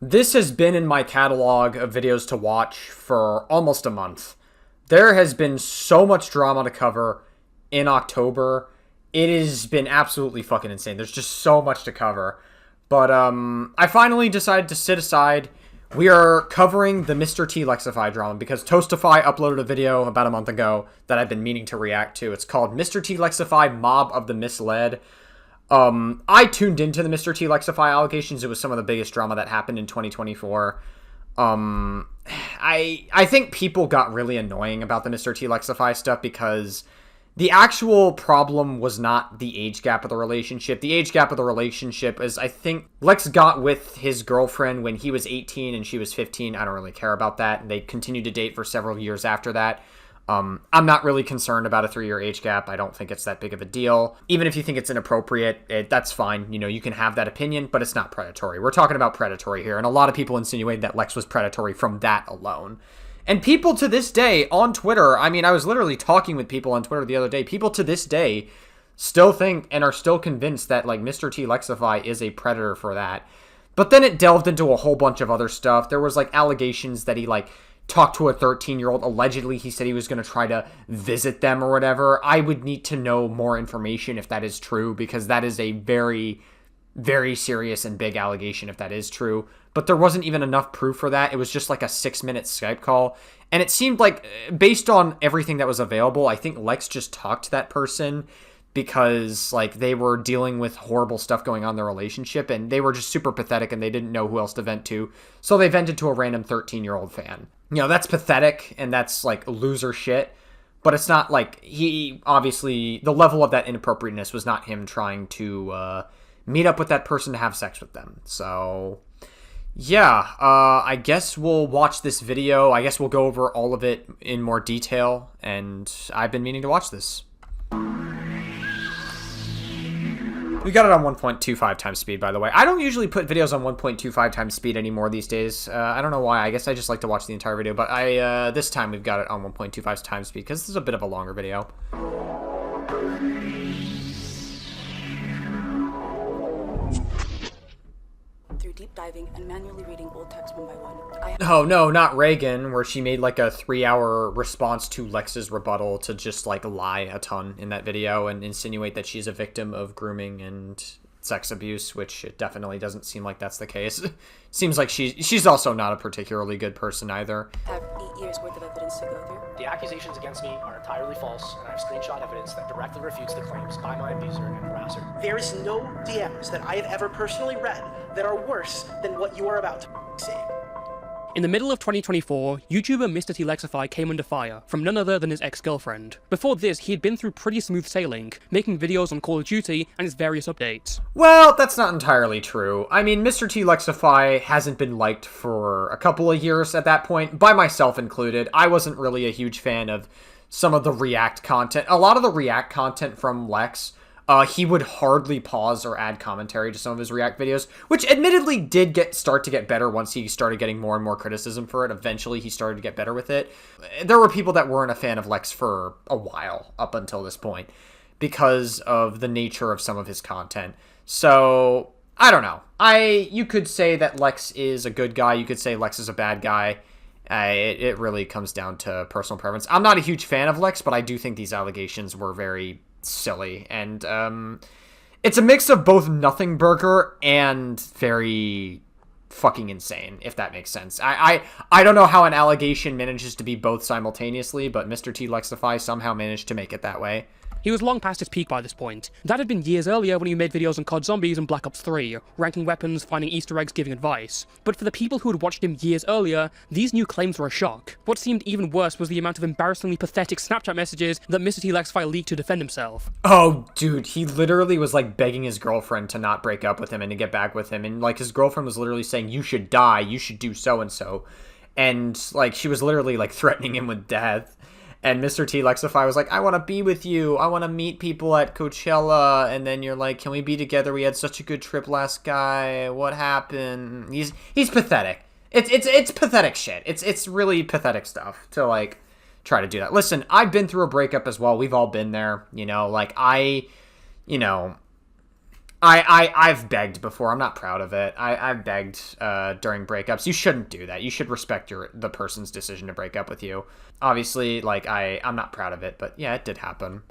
This has been in my catalog of videos to watch for almost a month. There has been so much drama to cover in October. It has been absolutely fucking insane. There's just so much to cover. But I finally decided to sit aside. We are covering the MrTLexify drama because Toastify uploaded a video about a month ago that I've been meaning to react to. It's called MrTLexify Mob of the Misled. I tuned into the MrTLexify allegations. It was some of the biggest drama that happened in 2024. I think people got really annoying about the MrTLexify stuff because the actual problem was not the age gap of the relationship. The age gap of the relationship is, I think, Lex got with his girlfriend when he was 18 and she was 15. I don't really care about that. They continued to date for several years after that. I'm not really concerned about a 3-year age gap. I don't think it's that big of a deal. Even if you think it's inappropriate, that's fine. You know, you can have that opinion, but it's not predatory. We're talking about predatory here, and a lot of people insinuate that Lex was predatory from that alone. And people to this day on Twitter, I mean, I was literally talking with people on Twitter the other day. People to this day still think and are still convinced that, like, MrTLexify is a predator for that. But then it delved into a whole bunch of other stuff. There was, like, allegations that he, like, talked to a 13-year-old. Allegedly, he said he was going to try to visit them or whatever. I would need to know more information if that is true, because that is a very, very serious and big allegation if that is true. But there wasn't even enough proof for that. It was just like a 6-minute Skype call. And it seemed like, based on everything that was available, I think Lex just talked to that person because, like, they were dealing with horrible stuff going on in their relationship, and they were just super pathetic, and they didn't know who else to vent to. So they vented to a random 13-year-old fan. You know, that's pathetic, and that's, like, loser shit. But it's not, like, he, obviously, the level of that inappropriateness was not him trying to meet up with that person to have sex with them. So, yeah, I guess we'll watch this video. I guess we'll go over all of it in more detail, and I've been meaning to watch this. We got it on 1.25 times speed, by the way. I don't usually put videos on 1.25 times speed anymore these days. I don't know why. I guess I just like to watch the entire video. But this time we've got it on 1.25 times speed because this is a bit of a longer video. Through deep diving and manually reading old text one by one. Oh, no, not Reagan, where she made like a 3-hour response to Lex's rebuttal to just like lie a ton in that video and insinuate that she's a victim of grooming and sex abuse, which it definitely doesn't seem like that's the case. Seems like she's also not a particularly good person either. I have 8 years worth of evidence to go through. The accusations against me are entirely false, and I have screenshot evidence that directly refutes the claims by my abuser and harasser. There is no DMs that I have ever personally read that are worse than what you are about to say. In the middle of 2024, YouTuber MrTLexify came under fire from none other than his ex-girlfriend. Before this, he had been through pretty smooth sailing, making videos on Call of Duty and its various updates. Well, that's not entirely true. I mean, MrTLexify hasn't been liked for a couple of years at that point, by myself included. I wasn't really a huge fan of some of the React content. A lot of the React content from Lex, he would hardly pause or add commentary to some of his React videos, which admittedly did start to get better once he started getting more and more criticism for it. Eventually, he started to get better with it. There were people that weren't a fan of Lex for a while up until this point because of the nature of some of his content. So, I don't know. You could say that Lex is a good guy. You could say Lex is a bad guy. It really comes down to personal preference. I'm not a huge fan of Lex, but I do think these allegations were very silly, and it's a mix of both nothing burger and very fucking insane, if that makes sense. I don't know how an allegation manages to be both simultaneously, but MrTLexify somehow managed to make it that way. He was long past his peak by this point. That had been years earlier when he made videos on COD Zombies and Black Ops 3, ranking weapons, finding Easter eggs, giving advice. But for the people who had watched him years earlier, these new claims were a shock. What seemed even worse was the amount of embarrassingly pathetic Snapchat messages that MrTLexify leaked to defend himself. Oh, dude, he literally was like begging his girlfriend to not break up with him and to get back with him, and like his girlfriend was literally saying, you should die, you should do so-and-so. And like she was literally like threatening him with death. And MrTLexify was like, I want to be with you. I want to meet people at Coachella. And then you're like, can we be together? We had such a good trip last guy. What happened? He's pathetic. It's pathetic shit. It's really pathetic stuff to like try to do that. Listen, I've been through a breakup as well. We've all been there. You know, like I've begged before. I'm not proud of it. I've begged during breakups. You shouldn't do that. You should respect the person's decision to break up with you. Obviously, like, I'm not proud of it, but yeah, it did happen.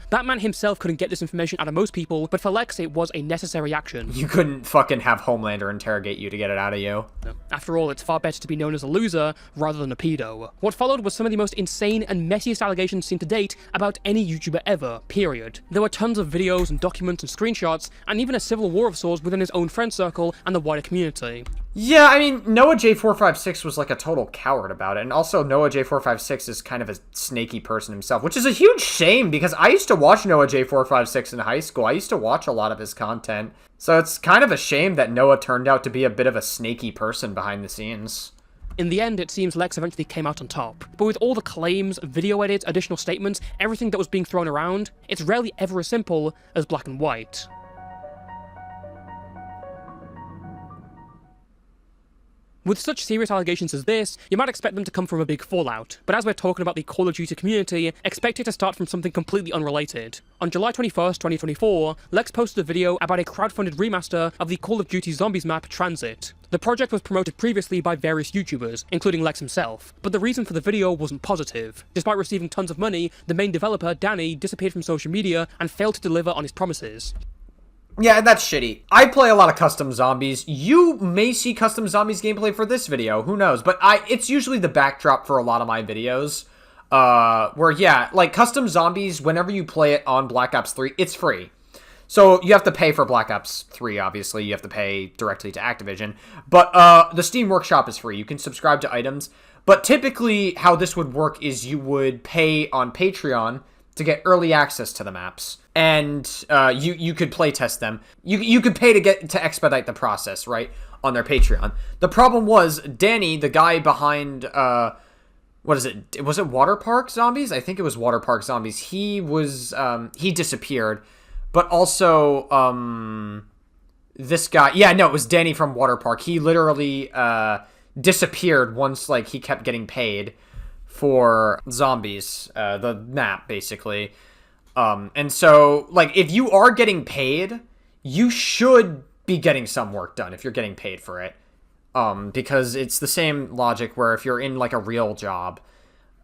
Batman himself couldn't get this information out of most people, but for Lex it was a necessary action. You couldn't fucking have Homelander interrogate you to get it out of you. After all, it's far better to be known as a loser rather than a pedo. What followed was some of the most insane and messiest allegations seen to date about any YouTuber ever, period. There were tons of videos and documents and screenshots, and even a civil war of sorts within his own friend circle and the wider community. Yeah, I mean, Noah J456 was like a total coward about it, and also Noah J456 is kind of a snaky person himself, which is a huge shame because I used to watch Noah J456 in high school. I used to watch a lot of his content, so it's kind of a shame that Noah turned out to be a bit of a snaky person behind the scenes. In the end, it seems Lex eventually came out on top. But with all the claims, video edits, additional statements, everything that was being thrown around, it's rarely ever as simple as black and white. With such serious allegations as this, you might expect them to come from a big fallout, but as we're talking about the Call of Duty community, expect it to start from something completely unrelated. On July 21st, 2024, Lex posted a video about a crowdfunded remaster of the Call of Duty Zombies map Transit. The project was promoted previously by various YouTubers, including Lex himself, but the reason for the video wasn't positive. Despite receiving tons of money, the main developer, Danny, disappeared from social media and failed to deliver on his promises. Yeah, that's shitty. I play a lot of custom zombies. You may see custom zombies gameplay for this video, who knows? But it's usually the backdrop for a lot of my videos. Where, yeah, like custom zombies, whenever you play it on Black Ops 3, it's free. So you have to pay for Black Ops 3, obviously. You have to pay directly to Activision. But the Steam Workshop is free. You can subscribe to items. But typically, how this would work is you would pay on Patreon to get early access to the maps. And you could play test them. You could pay to expedite the process, right, on their Patreon. The problem was Danny, the guy behind what is it? Was it Water Park Zombies? I think it was Water Park Zombies. He disappeared, but also this guy. Yeah, no, it was Danny from Water Park. He literally disappeared once like he kept getting paid for zombies, the map basically. And so, like, if you are getting paid, you should be getting some work done if you're getting paid for it. Because it's the same logic where if you're in, like, a real job,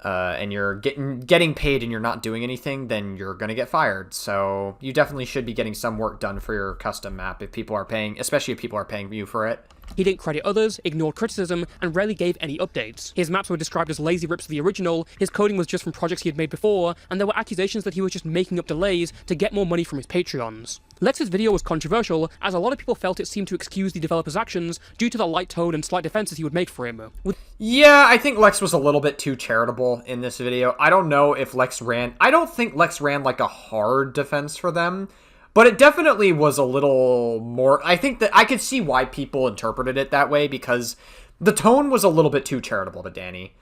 and you're getting paid and you're not doing anything, then you're gonna get fired. So you definitely should be getting some work done for your custom map if people are paying, especially if people are paying you for it. He didn't credit others, ignored criticism, and rarely gave any updates. His maps were described as lazy rips of the original, his coding was just from projects he had made before, and there were accusations that he was just making up delays to get more money from his Patreons. Lex's video was controversial, as a lot of people felt it seemed to excuse the developer's actions due to the light tone and slight defenses he would make for him. Yeah, I think Lex was a little bit too charitable in this video. I don't know if I don't think Lex ran like a hard defense for them. But it definitely was a little more... I think that I could see why people interpreted it that way, because the tone was a little bit too charitable to Danny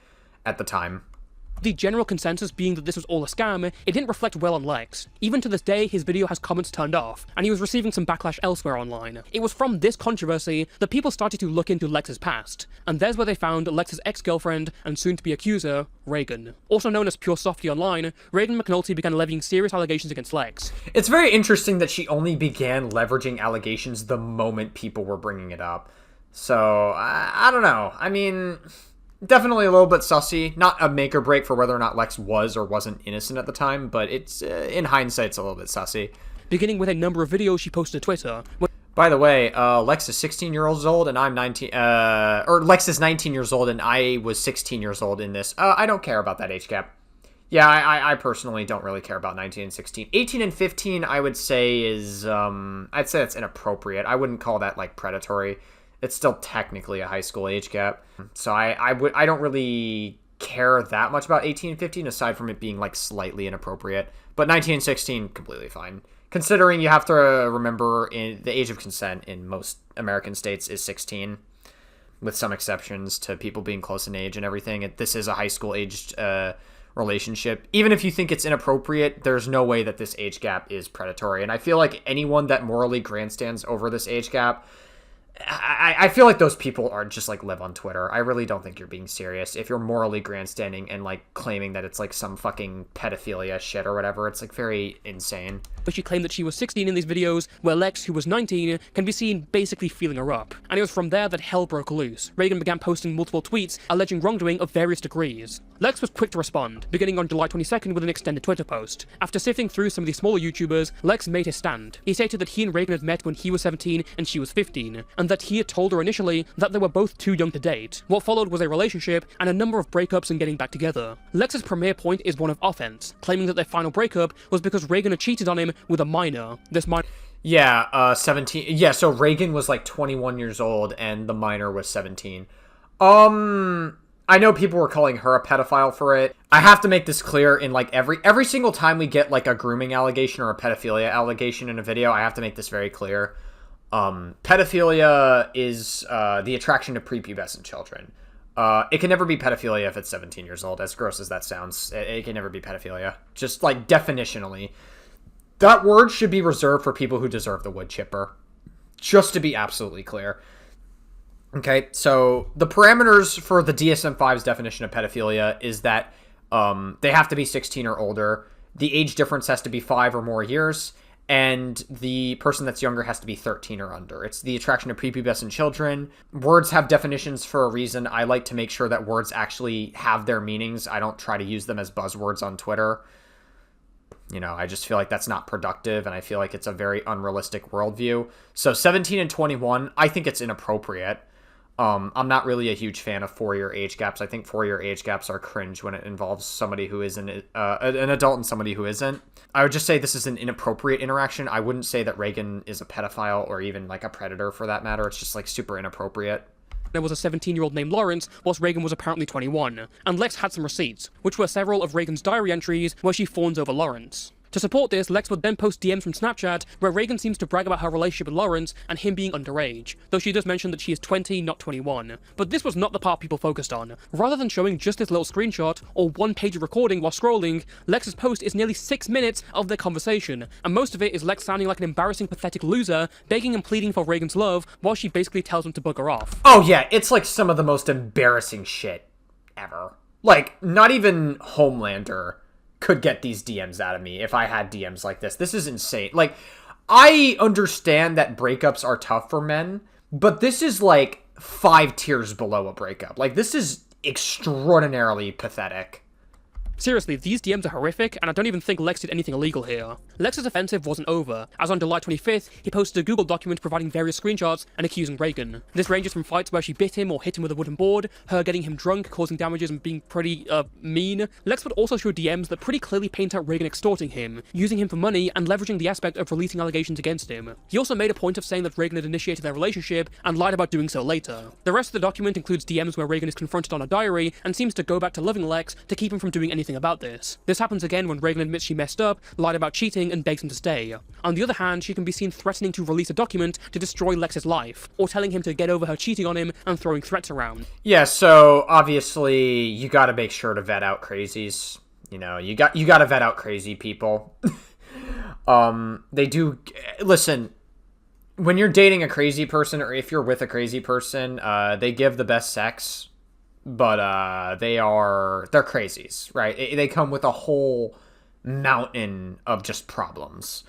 at the time. The general consensus being that this was all a scam, it didn't reflect well on Lex. Even to this day, his video has comments turned off, and he was receiving some backlash elsewhere online. It was from this controversy that people started to look into Lex's past, and there's where they found Lex's ex-girlfriend and soon-to-be accuser, Reagan. Also known as Pure Softy online, Reagan McNulty began levying serious allegations against Lex. It's very interesting that she only began leveraging allegations the moment people were bringing it up. So, I don't know. I mean... Definitely a little bit sussy. Not a make or break for whether or not Lex was or wasn't innocent at the time, but it's in hindsight, it's a little bit sussy. Beginning with a number of videos she posted to Twitter. By the way, Lex is 16 years old and I'm 19. Or Lex is 19 years old and I was 16 years old in this. I don't care about that age gap. Yeah, I personally don't really care about 19 and 16. 18 and 15, I would say is I'd say that's inappropriate. I wouldn't call that like predatory. It's still technically a high school age gap. So I don't really care that much about 18 and 15 aside from it being like slightly inappropriate. But 19 and 16, completely fine. Considering you have to remember the age of consent in most American states is 16, with some exceptions to people being close in age and everything. This is a high school aged relationship. Even if you think it's inappropriate, there's no way that this age gap is predatory. And I feel like anyone that morally grandstands over this age gap, I feel like those people are just like live on Twitter. I really don't think you're being serious. If you're morally grandstanding and like claiming that it's like some fucking pedophilia shit or whatever, it's like very insane. but she claimed that she was 16 in these videos, where Lex, who was 19, can be seen basically feeling her up. And it was from there that hell broke loose. Reagan began posting multiple tweets alleging wrongdoing of various degrees. Lex was quick to respond, beginning on July 22nd with an extended Twitter post. After sifting through some of the smaller YouTubers, Lex made his stand. He stated that he and Reagan had met when he was 17 and she was 15, and that he had told her initially that they were both too young to date. What followed was a relationship and a number of breakups and getting back together. Lex's premier point is one of offense, claiming that their final breakup was because Reagan had cheated on him with a minor. Yeah, 17. Yeah, so Reagan was like 21 years old and the minor was 17. I know people were calling her a pedophile for it. I have to make this clear in like every single time we get like a grooming allegation or a pedophilia allegation in a video, I have to make this very clear. Pedophilia is the attraction to prepubescent children. It can never be pedophilia if it's 17 years old, as gross as that sounds. It can never be pedophilia. Just like definitionally. That word should be reserved for people who deserve the wood chipper. Just to be absolutely clear. Okay, so the parameters for the DSM-5's definition of pedophilia is that they have to be 16 or older, the age difference has to be 5 or more years, and the person that's younger has to be 13 or under. It's the attraction to prepubescent children. Words have definitions for a reason. I like to make sure that words actually have their meanings. I don't try to use them as buzzwords on Twitter. You know, I just feel like that's not productive, and I feel like it's a very unrealistic worldview. So 17 and 21, I think it's inappropriate. I'm not really a huge fan of 4-year age gaps. I think 4-year age gaps are cringe when it involves somebody who is an adult and somebody who isn't. I would just say this is an inappropriate interaction. I wouldn't say that Reagan is a pedophile or even like a predator for that matter. It's just like super inappropriate. There was a 17-year-old named Lawrence, whilst Reagan was apparently 21, and Lex had some receipts, which were several of Reagan's diary entries where she fawns over Lawrence. To support this, Lex would then post DMs from Snapchat where Reagan seems to brag about her relationship with Lawrence and him being underage, though she does mention that she is 20, not 21. But this was not the part people focused on. Rather than showing just this little screenshot, or one-page recording while scrolling, Lex's post is nearly 6 minutes of their conversation, and most of it is Lex sounding like an embarrassing, pathetic loser, begging and pleading for Reagan's love, while she basically tells him to bugger off. Oh yeah, it's like some of the most embarrassing shit ever. Like, not even Homelander could get these DMs out of me if I had DMs like this. This is insane. Like, I understand that breakups are tough for men, but this is like 5 tiers below a breakup. Like, this is extraordinarily pathetic. Seriously, these DMs are horrific, and I don't even think Lex did anything illegal here. Lex's offensive wasn't over, as on July 25th, he posted a Google document providing various screenshots and accusing Reagan. This ranges from fights where she bit him or hit him with a wooden board, her getting him drunk, causing damages and being pretty, mean. Lex would also show DMs that pretty clearly paint out Reagan extorting him, using him for money, and leveraging the aspect of releasing allegations against him. He also made a point of saying that Reagan had initiated their relationship, and lied about doing so later. The rest of the document includes DMs where Reagan is confronted on a diary, and seems to go back to loving Lex to keep him from doing anything about this. This happens again when Reagan admits she messed up, lied about cheating, and begs him to stay. On the other hand, she can be seen threatening to release a document to destroy Lex's life, or telling him to get over her cheating on him and throwing threats around. Yeah, so obviously you gotta make sure to vet out crazies. You know, you gotta vet out crazy people. They do... Listen, when you're dating a crazy person, or if you're with a crazy person, they give the best sex, but they're crazies, right? They come with a whole mountain of just problems.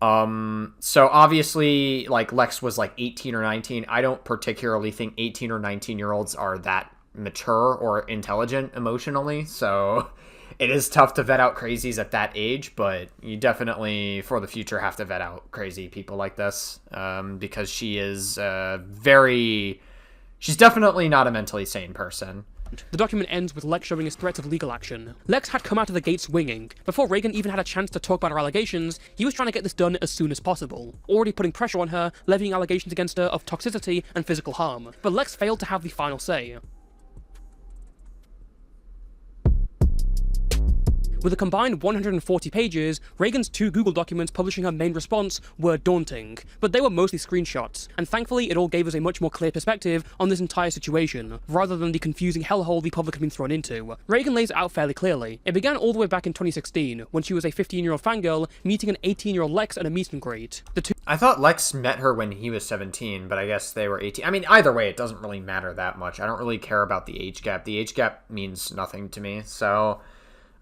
So obviously, like, Lex was like 18 or 19. I don't particularly think 18 or 19-year-olds are that mature or intelligent emotionally, so it is tough to vet out crazies at that age, but you definitely, for the future, have to vet out crazy people like this, because she is she's definitely not a mentally sane person. The document ends with Lex showing his threats of legal action. Lex had come out of the gate swinging. Before Reagan even had a chance to talk about her allegations, he was trying to get this done as soon as possible, already putting pressure on her, levying allegations against her of toxicity and physical harm. But Lex failed to have the final say. With a combined 140 pages, Reagan's 2 Google documents publishing her main response were daunting, but they were mostly screenshots, and thankfully it all gave us a much more clear perspective on this entire situation, rather than the confusing hellhole the public had been thrown into. Reagan lays it out fairly clearly. It began all the way back in 2016, when she was a 15-year-old fangirl meeting an 18-year-old Lex at a meet and greet. I thought Lex met her when he was 17, but I guess they were 18. I mean, either way, it doesn't really matter that much. I don't really care about the age gap. The age gap means nothing to me, so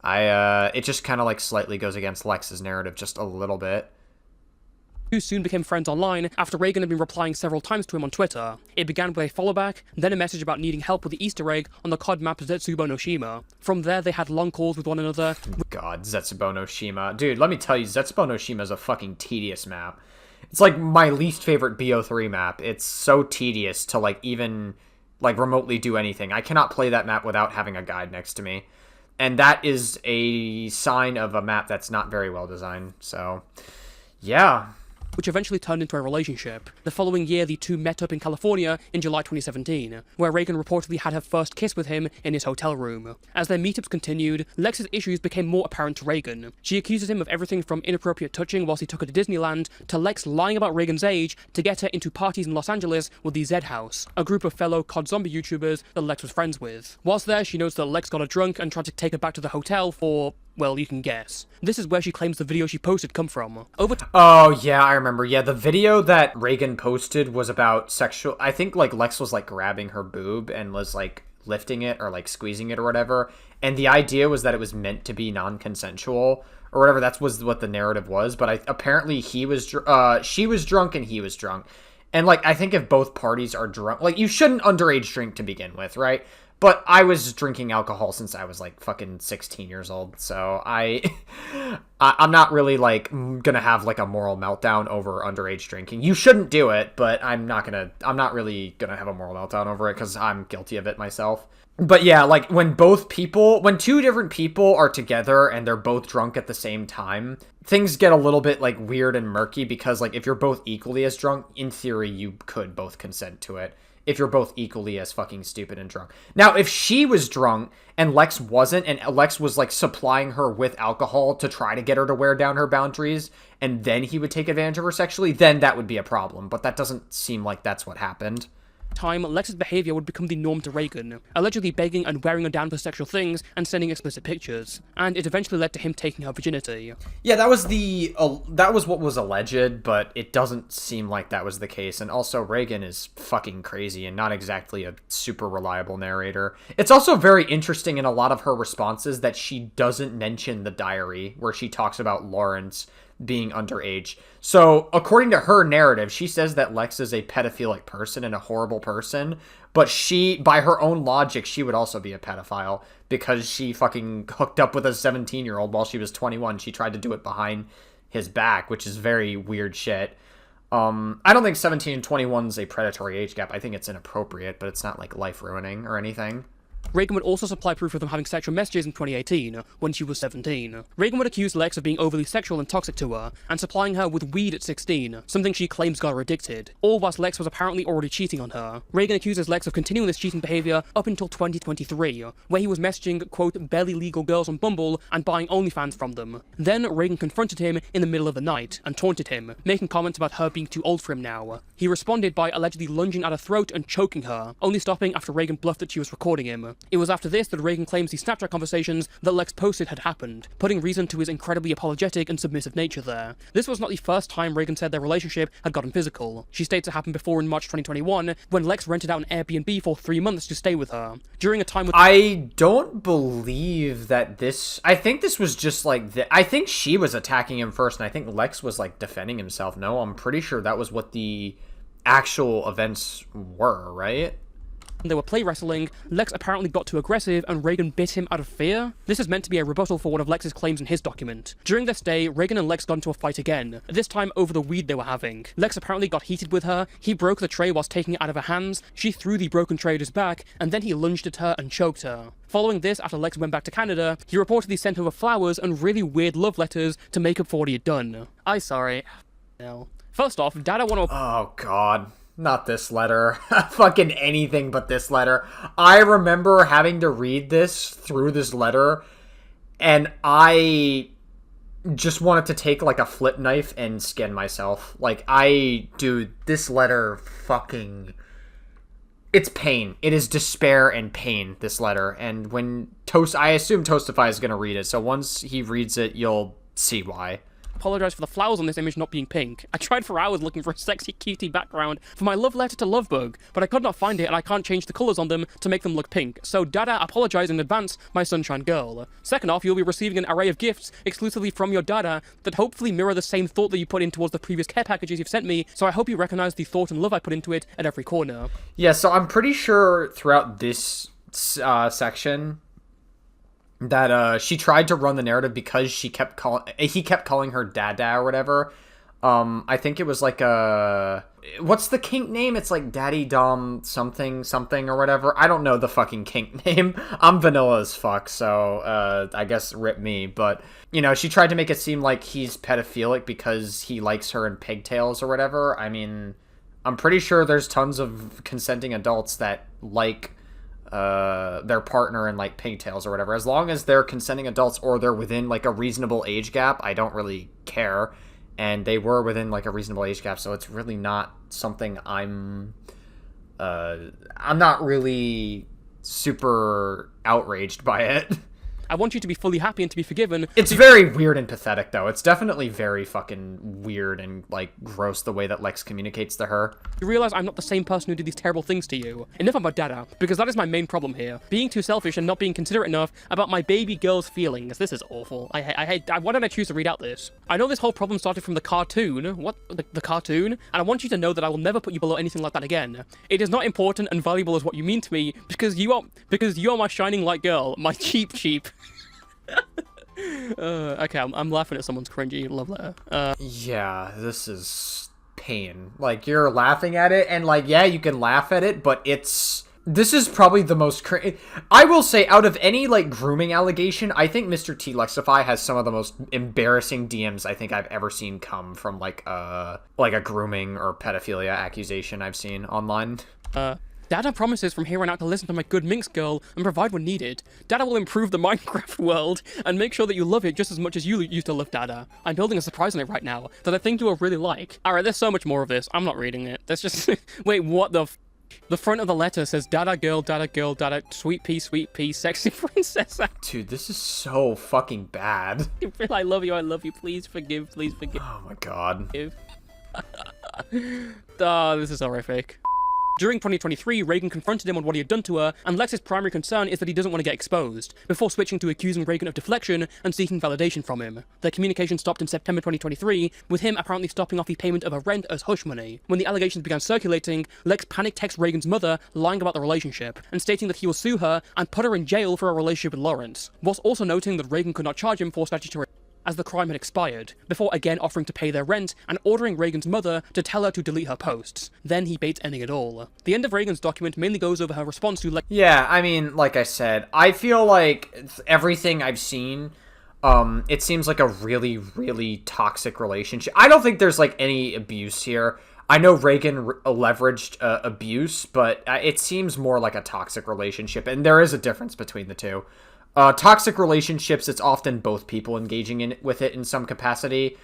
It just kind of like slightly goes against Lex's narrative just a little bit. Who soon became friends online after Reagan had been replying several times to him on Twitter. It began with a follow-back, then a message about needing help with the Easter egg on the COD map Zetsubo no Shima. From there, they had long calls with one another. God, Zetsubo no Shima. Dude, let me tell you, Zetsubo no Shima is a fucking tedious map. It's like my least favorite BO3 map. It's so tedious to like even like remotely do anything. I cannot play that map without having a guide next to me. And that is a sign of a map that's not very well designed. So, yeah. Which eventually turned into a relationship. The following year, the two met up in California in July 2017, where Reagan reportedly had her first kiss with him in his hotel room. As their meetups continued, Lex's issues became more apparent to Reagan. She accuses him of everything from inappropriate touching whilst he took her to Disneyland, to Lex lying about Reagan's age to get her into parties in Los Angeles with the Z House, a group of fellow COD zombie YouTubers that Lex was friends with. Whilst there, she notes that Lex got her drunk and tried to take her back to the hotel for... well, you can guess. This is where she claims the video she posted come from. Oh, yeah, I remember. Yeah, the video that Reagan posted was about sexual... I think, like, Lex was, like, grabbing her boob and was, like, lifting it or, like, squeezing it or whatever. And the idea was that it was meant to be non-consensual or whatever. That was what the narrative was. But apparently she was drunk and he was drunk. And, like, I think if both parties are drunk... Like, you shouldn't underage drink to begin with, right? But I was drinking alcohol since I was, like, fucking 16 years old, so I'm not really, like, gonna have, like, a moral meltdown over underage drinking. You shouldn't do it, but I'm not really gonna have a moral meltdown over it, because I'm guilty of it myself. But yeah, like, when two different people are together and they're both drunk at the same time, things get a little bit, like, weird and murky, because, like, if you're both equally as drunk, in theory, you could both consent to it. If you're both equally as fucking stupid and drunk. Now, if she was drunk and Lex wasn't, and Lex was, like, supplying her with alcohol to try to get her to wear down her boundaries, and then he would take advantage of her sexually, then that would be a problem. But that doesn't seem like that's what happened. Time, Lex's behavior would become the norm to Reagan, allegedly begging and wearing her down for sexual things and sending explicit pictures, and it eventually led to him taking her virginity. Yeah, that was what was alleged, but it doesn't seem like that was the case, and also Reagan is fucking crazy and not exactly a super reliable narrator. It's also very interesting in a lot of her responses that she doesn't mention the diary where she talks about Lawrence being underage. So, according to her narrative, she says that Lex is a pedophilic person and a horrible person, but she, by her own logic, she would also be a pedophile because she fucking hooked up with a 17-year-old while she was 21. She tried to do it behind his back, which is very weird shit. I don't think 17 and 21 is a predatory age gap. I think it's inappropriate, but it's not, like, life-ruining or anything. Reagan would also supply proof of them having sexual messages in 2018, when she was 17. Reagan would accuse Lex of being overly sexual and toxic to her, and supplying her with weed at 16, something she claims got her addicted, all whilst Lex was apparently already cheating on her. Reagan accuses Lex of continuing this cheating behaviour up until 2023, where he was messaging, quote, barely legal girls on Bumble and buying OnlyFans from them. Then Reagan confronted him in the middle of the night and taunted him, making comments about her being too old for him now. He responded by allegedly lunging at her throat and choking her, only stopping after Reagan bluffed that she was recording him. It was after this that Reagan claims the Snapchat conversations that Lex posted had happened, putting reason to his incredibly apologetic and submissive nature there. This was not the first time Reagan said their relationship had gotten physical. She states it happened before in March 2021, when Lex rented out an Airbnb for 3 months to stay with her. During a time with— I don't believe that this... I think this was just like... I think she was attacking him first, and I think Lex was, like, defending himself. No, I'm pretty sure that was what the actual events were, right? They were play wrestling, Lex apparently got too aggressive and Reagan bit him out of fear. This is meant to be a rebuttal for one of Lex's claims in his document. During this day, Reagan and Lex got into a fight again, this time over the weed they were having. Lex apparently got heated with her, he broke the tray whilst taking it out of her hands, she threw the broken tray at his back, and then he lunged at her and choked her. Following this, after Lex went back to Canada, he reportedly sent over flowers and really weird love letters to make up for what he had done. Sorry. No. First off, Dad, I want to— Oh, God. Not this letter. Fucking anything but this letter. I remember having to read this through this letter, and I just wanted to take, like, a flip knife and skin myself. Like, dude, this letter fucking... It's pain. It is despair and pain, this letter. And when I assume Toastify is going to read it, so once he reads it, you'll see why. Apologize for the flowers on this image not being pink. I tried for hours looking for a sexy cutie background for my love letter to Lovebug, but I could not find it and I can't change the colours on them to make them look pink. So Dada, apologize in advance, my sunshine girl. Second off, you'll be receiving an array of gifts exclusively from your Dada that hopefully mirror the same thought that you put in towards the previous care packages you've sent me, so I hope you recognize the thought and love I put into it at every corner. Yeah, so I'm pretty sure throughout this section that she tried to run the narrative because he kept calling her Dada or whatever. I think it was like what's the kink name? It's like Daddy Dom something or whatever. I don't know the fucking kink name. I'm vanilla as fuck, so I guess rip me. But you know, she tried to make it seem like he's pedophilic because he likes her in pigtails or whatever. I mean, I'm pretty sure there's tons of consenting adults that like their partner in like pigtails or whatever. As long as they're consenting adults or they're within like a reasonable age gap, I don't really care. And they were within like a reasonable age gap, so it's really not something I'm not really super outraged by it. I want you to be fully happy and to be forgiven. It's very weird and pathetic, though. It's definitely very fucking weird and, like, gross the way that Lex communicates to her. You realize I'm not the same person who did these terrible things to you. Enough about Dada, because that is my main problem here. Being too selfish and not being considerate enough about my baby girl's feelings. This is awful. I hate. Why did I choose to read out this? I know this whole problem started from the cartoon. What? The cartoon? And I want you to know that I will never put you below anything like that again. It is not important and valuable as what you mean to me, because you are my shining light girl, my cheap. Okay, I'm laughing at someone's cringy love letter. Yeah, this is pain. Like, you're laughing at it, and like, yeah, you can laugh at it, but this is probably the most I will say, out of any, like, grooming allegation, I think MrTLexify has some of the most embarrassing DMs I think I've ever seen come from, like a grooming or pedophilia accusation I've seen online. Dada promises from here on out to listen to my good Minx girl and provide when needed. Dada will improve the Minecraft world and make sure that you love it just as much as you used to love Dada. I'm building a surprise on it right now that I think you will really like. Alright, there's so much more of this. I'm not reading it. There's just... Wait, what the The front of the letter says, Dada girl, sweet pea, sexy princess. Dude, this is so fucking bad. I love you, please forgive. Oh my god. This is horrific. During 2023, Reagan confronted him on what he had done to her, and Lex's primary concern is that he doesn't want to get exposed, before switching to accusing Reagan of deflection and seeking validation from him. Their communication stopped in September 2023, with him apparently stopping off the payment of her rent as hush money. When the allegations began circulating, Lex panic texted Reagan's mother, lying about the relationship, and stating that he will sue her and put her in jail for a relationship with Lawrence, whilst also noting that Reagan could not charge him for statutory as the crime had expired, before again offering to pay their rent and ordering Reagan's mother to tell her to delete her posts. Then he baits ending it all. The end of Reagan's document mainly goes over her response to Yeah, I mean, like I said, I feel like everything I've seen, it seems like a really, really toxic relationship. I don't think there's, like, any abuse here. I know Reagan leveraged abuse, but it seems more like a toxic relationship, and there is a difference between the two. Toxic relationships, it's often both people engaging with it in some capacity.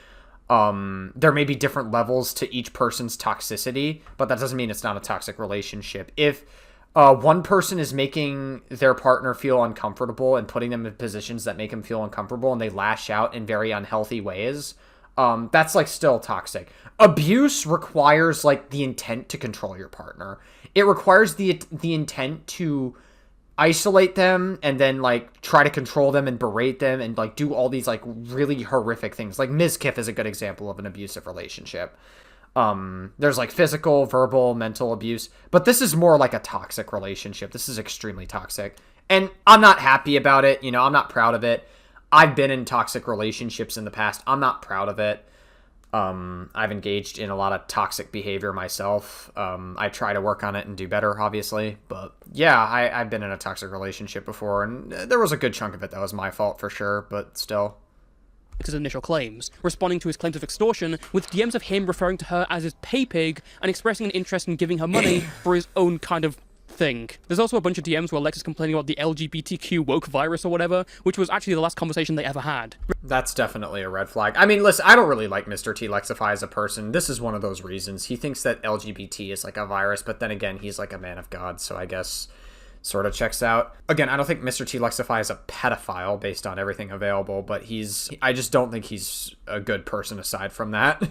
There may be different levels to each person's toxicity, but that doesn't mean it's not a toxic relationship. If one person is making their partner feel uncomfortable and putting them in positions that make them feel uncomfortable and they lash out in very unhealthy ways, that's, like, still toxic. Abuse requires, like, the intent to control your partner. It requires the intent to isolate them and then, like, try to control them and berate them and, like, do all these, like, really horrific things. Like, Ms. Kiff is a good example of an abusive relationship. There's, like, physical, verbal, mental abuse, but this is more like a toxic relationship. This is extremely toxic, and I'm not happy about it. You know, I'm not proud of it. I've been in toxic relationships in the past. I'm not proud of it. I've engaged in a lot of toxic behavior myself. I try to work on it and do better, obviously. But yeah, I've been in a toxic relationship before, and there was a good chunk of it that was my fault for sure, but still. His initial claims, responding to his claims of extortion, with DMs of him referring to her as his pay pig and expressing an interest in giving her money for his own kind of thing. There's also a bunch of DMs where Lex is complaining about the LGBTQ woke virus or whatever, which was actually the last conversation they ever had. That's definitely a red flag. I mean, listen, I don't really like MrTLexify as a person. This is one of those reasons. He thinks that LGBT is like a virus, but then again, he's like a man of God, so I guess sort of checks out. Again, I don't think MrTLexify is a pedophile based on everything available, but I just don't think he's a good person aside from that.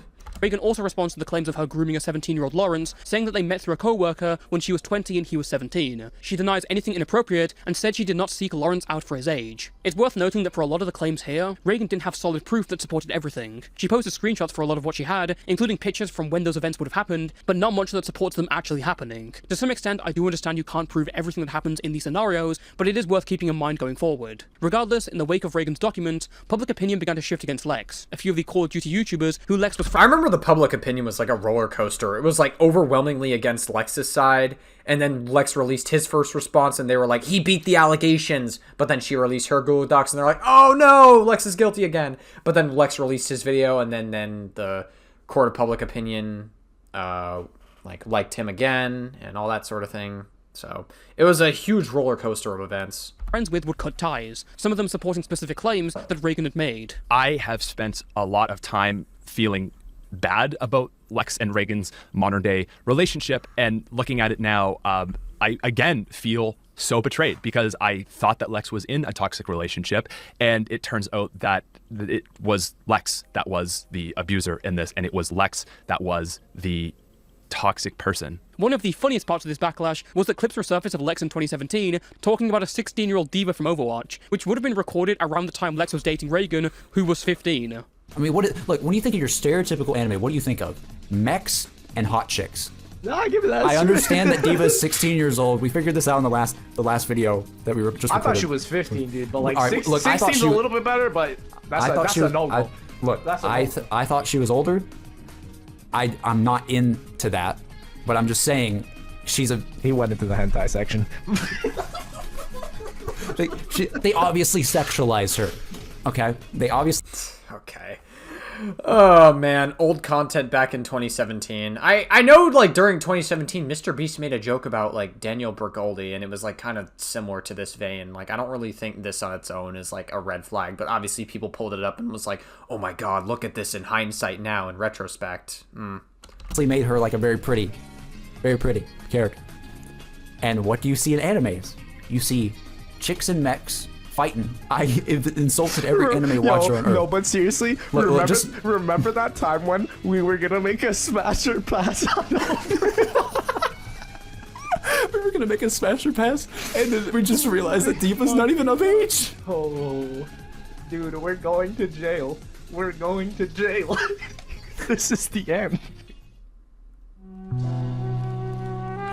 Reagan also responds to the claims of her grooming a 17-year-old Lawrence, saying that they met through a co-worker when she was 20 and he was 17. She denies anything inappropriate and said she did not seek Lawrence out for his age. It's worth noting that for a lot of the claims here, Reagan didn't have solid proof that supported everything. She posted screenshots for a lot of what she had, including pictures from when those events would have happened, but not much that supports them actually happening. To some extent, I do understand you can't prove everything that happens in these scenarios, but it is worth keeping in mind going forward. Regardless, in the wake of Reagan's document, public opinion began to shift against Lex. A few of the Call of Duty YouTubers who Lex was I remember the public opinion was like a roller coaster. It was like overwhelmingly against Lex's side, and then Lex released his first response and they were like, he beat the allegations, but then she released her Google Docs and they're like, oh no, Lex is guilty again. But then Lex released his video and then the court of public opinion liked him again and all that sort of thing. So it was a huge roller coaster of events. Friends with would cut ties, some of them supporting specific claims that Reagan had made. I have spent a lot of time feeling bad about Lex and Reagan's modern day relationship, and looking at it now, I again feel so betrayed because I thought that Lex was in a toxic relationship, and it turns out that it was Lex that was the abuser in this, and it was Lex that was the toxic person. One of the funniest parts of this backlash was that clips resurfaced of Lex in 2017 talking about a 16-year-old diva from Overwatch, which would have been recorded around the time Lex was dating Reagan, who was 15. I mean, look, when you think of your stereotypical anime, what do you think of? Mechs and hot chicks. Nah, give me that. I understand that Diva's 16 years old. We figured this out in the last video that we were just recorded. I thought she was 15, dude, but like All right, look, 16's a little bit better, but that's a no-go. I thought she was older. I'm not into that, but I'm just saying He went into the hentai section. they obviously sexualize her. Okay? They obviously... Okay. Oh man, old content back in 2017. I know like during 2017 Mr. Beast made a joke about like Daniel Bergoldi, and it was like kind of similar to this vein. Like I don't really think this on its own is like a red flag, but obviously people pulled it up and was like, "Oh my god, look at this in hindsight now in retrospect." made her like a very pretty character. And what do you see in animes? You see chicks and mechs fighting. I insulted every anime watcher on Earth. No, but seriously, remember that time when we were gonna make a smasher pass on We were gonna make a smasher pass, and then we just realized that Diva's not even of age. Oh, dude, we're going to jail. We're going to jail. This is the end.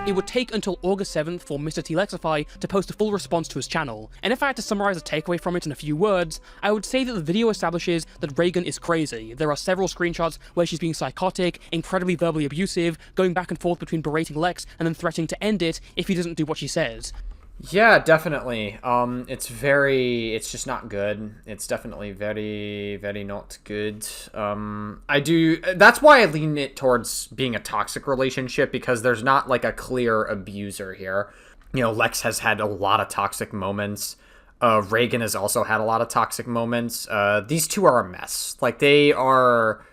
It would take until August 7th for MrTLexify to post a full response to his channel, and if I had to summarize a takeaway from it in a few words, I would say that the video establishes that Reagan is crazy. There are several screenshots where she's being psychotic, incredibly verbally abusive, going back and forth between berating Lex and then threatening to end it if he doesn't do what she says. Yeah, definitely. It's just not good. It's definitely very, very not good. That's why I lean it towards being a toxic relationship, because there's not like a clear abuser here. You know, Lex has had a lot of toxic moments. Reagan has also had a lot of toxic moments. These two are a mess. Like, they are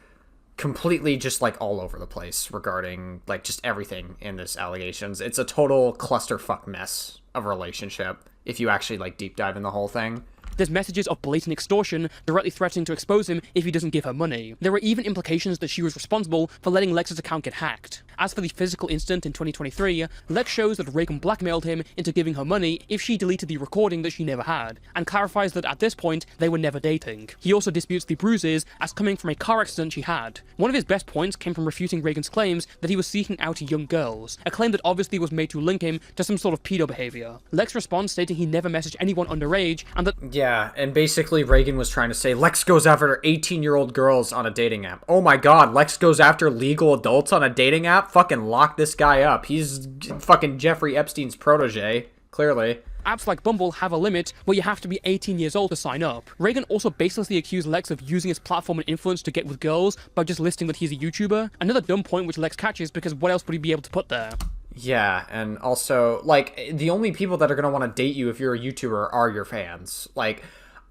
completely just like all over the place regarding like just everything in this allegations. It's a total clusterfuck mess of a relationship if you actually like deep dive in the whole thing. There's messages of blatant extortion, directly threatening to expose him if he doesn't give her money. There were even implications that she was responsible for letting Lex's account get hacked. As for the physical incident in 2023, Lex shows that Reagan blackmailed him into giving her money if she deleted the recording that she never had, and clarifies that at this point, they were never dating. He also disputes the bruises as coming from a car accident she had. One of his best points came from refuting Reagan's claims that he was seeking out young girls, a claim that obviously was made to link him to some sort of pedo behavior. Lex responds stating he never messaged anyone underage, and that Yeah, and basically Reagan was trying to say Lex goes after 18-year-old girls on a dating app. Oh my god, Lex goes after legal adults on a dating app? Fucking lock this guy up. He's fucking Jeffrey Epstein's protege, clearly. apps like Bumble have a limit where you have to be 18 years old to sign up. Reagan also baselessly accused Lex of using his platform and influence to get with girls by just listing that he's a YouTuber. Another dumb point which Lex catches because what else would he be able to put there? Yeah, and also, like, the only people that are going to want to date you if you're a YouTuber are your fans. Like,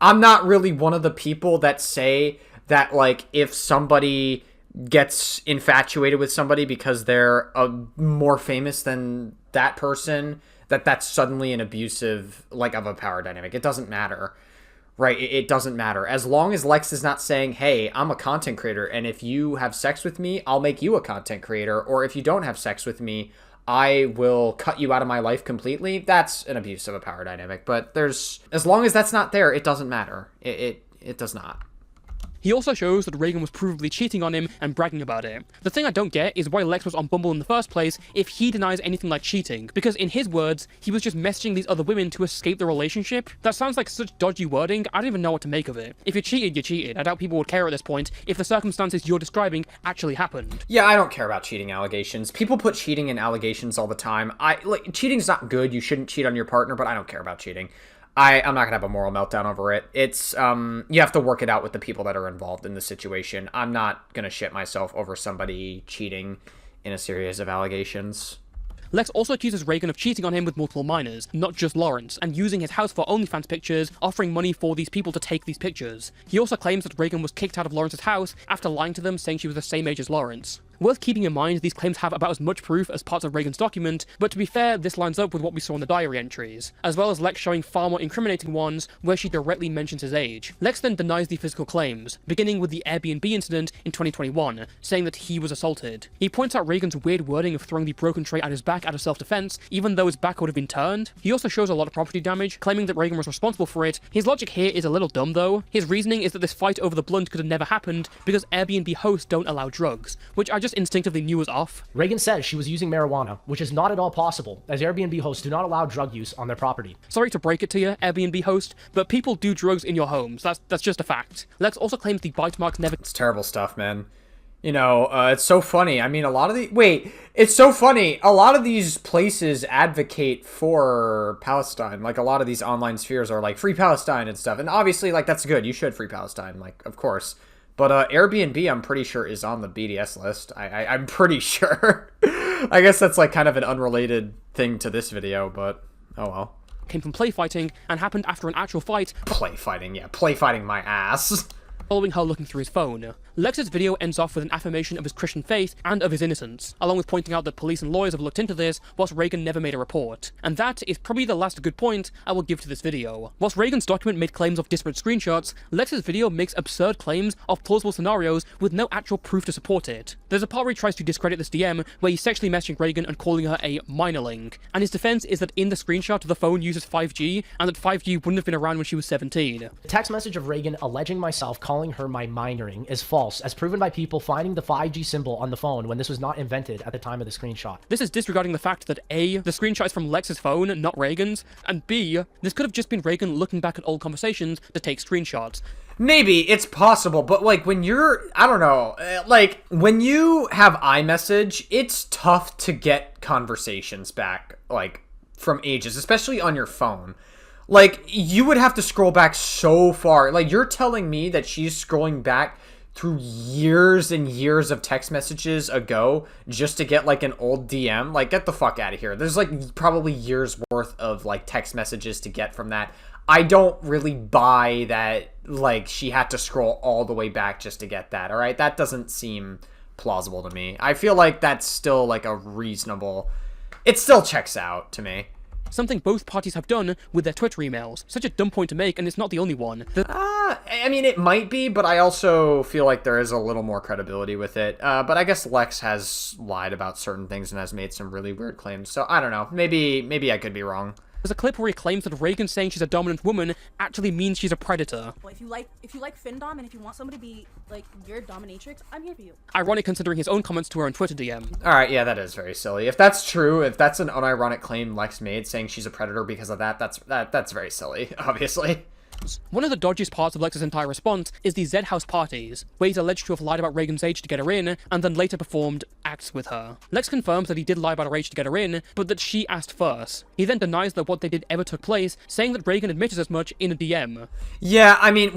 I'm not really one of the people that say that, like, if somebody gets infatuated with somebody because they're more famous than that person, that's suddenly an abusive, like, of a power dynamic. It doesn't matter. Right, it doesn't matter. As long as Lex is not saying, hey, I'm a content creator, and if you have sex with me, I'll make you a content creator, or if you don't have sex with me, I will cut you out of my life completely, that's an abuse of a power dynamic. But as long as that's not there, it doesn't matter. It does not. He also shows that Reagan was provably cheating on him and bragging about it. The thing I don't get is why Lex was on Bumble in the first place if he denies anything like cheating, because in his words, he was just messaging these other women to escape the relationship. That sounds like such dodgy wording, I don't even know what to make of it. If you cheated, you cheated. I doubt people would care at this point if the circumstances you're describing actually happened. Yeah, I don't care about cheating allegations. People put cheating in allegations all the time. Cheating's not good, you shouldn't cheat on your partner, but I don't care about cheating. I'm not gonna have a moral meltdown over it. It's, you have to work it out with the people that are involved in the situation. I'm not gonna shit myself over somebody cheating in a series of allegations. Lex also accuses Reagan of cheating on him with multiple minors, not just Lawrence, and using his house for OnlyFans pictures, offering money for these people to take these pictures. He also claims that Reagan was kicked out of Lawrence's house after lying to them, saying she was the same age as Lawrence. Worth keeping in mind, these claims have about as much proof as parts of Reagan's document, but to be fair, this lines up with what we saw in the diary entries, as well as Lex showing far more incriminating ones where she directly mentions his age. Lex then denies the physical claims, beginning with the Airbnb incident in 2021, saying that he was assaulted. He points out Reagan's weird wording of throwing the broken tray at his back out of self-defense, even though his back would have been turned. He also shows a lot of property damage, claiming that Reagan was responsible for it. His logic here is a little dumb though. His reasoning is that this fight over the blunt could have never happened because Airbnb hosts don't allow drugs, which I just instinctively knew was off. Reagan says she was using marijuana, which is not at all possible, as Airbnb hosts do not allow drug use on their property. Sorry to break it to you, Airbnb host, but people do drugs in your homes. That's just a fact. Lex also claims the bite marks never— It's terrible stuff, man. You know, it's so funny. I mean, it's so funny. A lot of these places advocate for Palestine. Like, a lot of these online spheres are like, free Palestine and stuff. And obviously, like, that's good. You should free Palestine, like, of course. But Airbnb, I'm pretty sure, is on the BDS list. I'm pretty sure. I guess that's, like, kind of an unrelated thing to this video, but oh well. Came from play fighting and happened after an actual fight. Play fighting, yeah. Play fighting my ass. Following her looking through his phone. Lex's video ends off with an affirmation of his Christian faith and of his innocence, along with pointing out that police and lawyers have looked into this, whilst Reagan never made a report. And that is probably the last good point I will give to this video. Whilst Reagan's document made claims of disparate screenshots, Lex's video makes absurd claims of plausible scenarios with no actual proof to support it. There's a part where he tries to discredit this DM, where he's sexually messaging Reagan and calling her a minorling, and his defense is that in the screenshot the phone uses 5G, and that 5G wouldn't have been around when she was 17. The text message of Reagan alleging myself calling her my minoring is false, as proven by people finding the 5G symbol on the phone when this was not invented at the time of the screenshot. This is disregarding the fact that A, the screenshot is from Lex's phone, not Reagan's, and B, this could have just been Reagan looking back at old conversations to take screenshots. Maybe, it's possible, but, like, when you're, I don't know, like, when you have iMessage, it's tough to get conversations back, like, from ages, especially on your phone. Like, you would have to scroll back so far. Like, you're telling me that she's scrolling back through years and years of text messages ago just to get, like, an old DM? Like, get the fuck out of here. There's, like, probably years worth of, like, text messages to get from that. I don't really buy that, like, she had to scroll all the way back just to get that, alright? That doesn't seem plausible to me. I feel like that's still, like, a reasonable... It still checks out to me. Something both parties have done with their Twitter emails. Such a dumb point to make, and it's not the only one. I mean, it might be, but I also feel like there is a little more credibility with it. But I guess Lex has lied about certain things and has made some really weird claims. So I don't know. Maybe I could be wrong. There's a clip where he claims that Reagan saying she's a dominant woman actually means she's a predator. Well, if you like Findom and if you want somebody to be like your dominatrix, I'm here for you. Ironic considering his own comments to her on Twitter DM. Alright, yeah, that is very silly. If that's true, if that's an unironic claim Lex made saying she's a predator because of that, that's very silly, obviously. One of the dodgiest parts of Lex's entire response is the Z House parties, where he's alleged to have lied about Reagan's age to get her in, and then later performed acts with her. Lex confirms that he did lie about her age to get her in, but that she asked first. He then denies that what they did ever took place, saying that Reagan admitted as much in a DM. Yeah, I mean,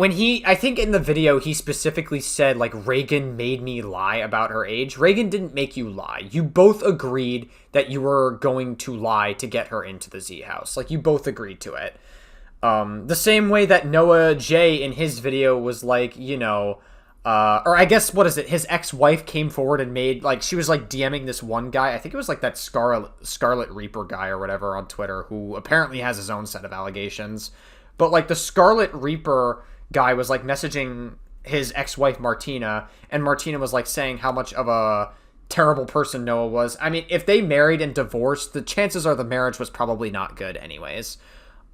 I think in the video he specifically said, like, Reagan made me lie about her age. Reagan didn't make you lie. You both agreed that you were going to lie to get her into the Z House. Like, you both agreed to it. The same way that Noah J in his video was like, you know, or I guess, what is it? His ex-wife came forward and made, like, she was, like, DMing this one guy. I think it was, like, that Scarlet Reaper guy or whatever on Twitter, who apparently has his own set of allegations. But, like, the Scarlet Reaper guy was, like, messaging his ex-wife Martina, and Martina was, like, saying how much of a terrible person Noah was. I mean, if they married and divorced, the chances are the marriage was probably not good anyways.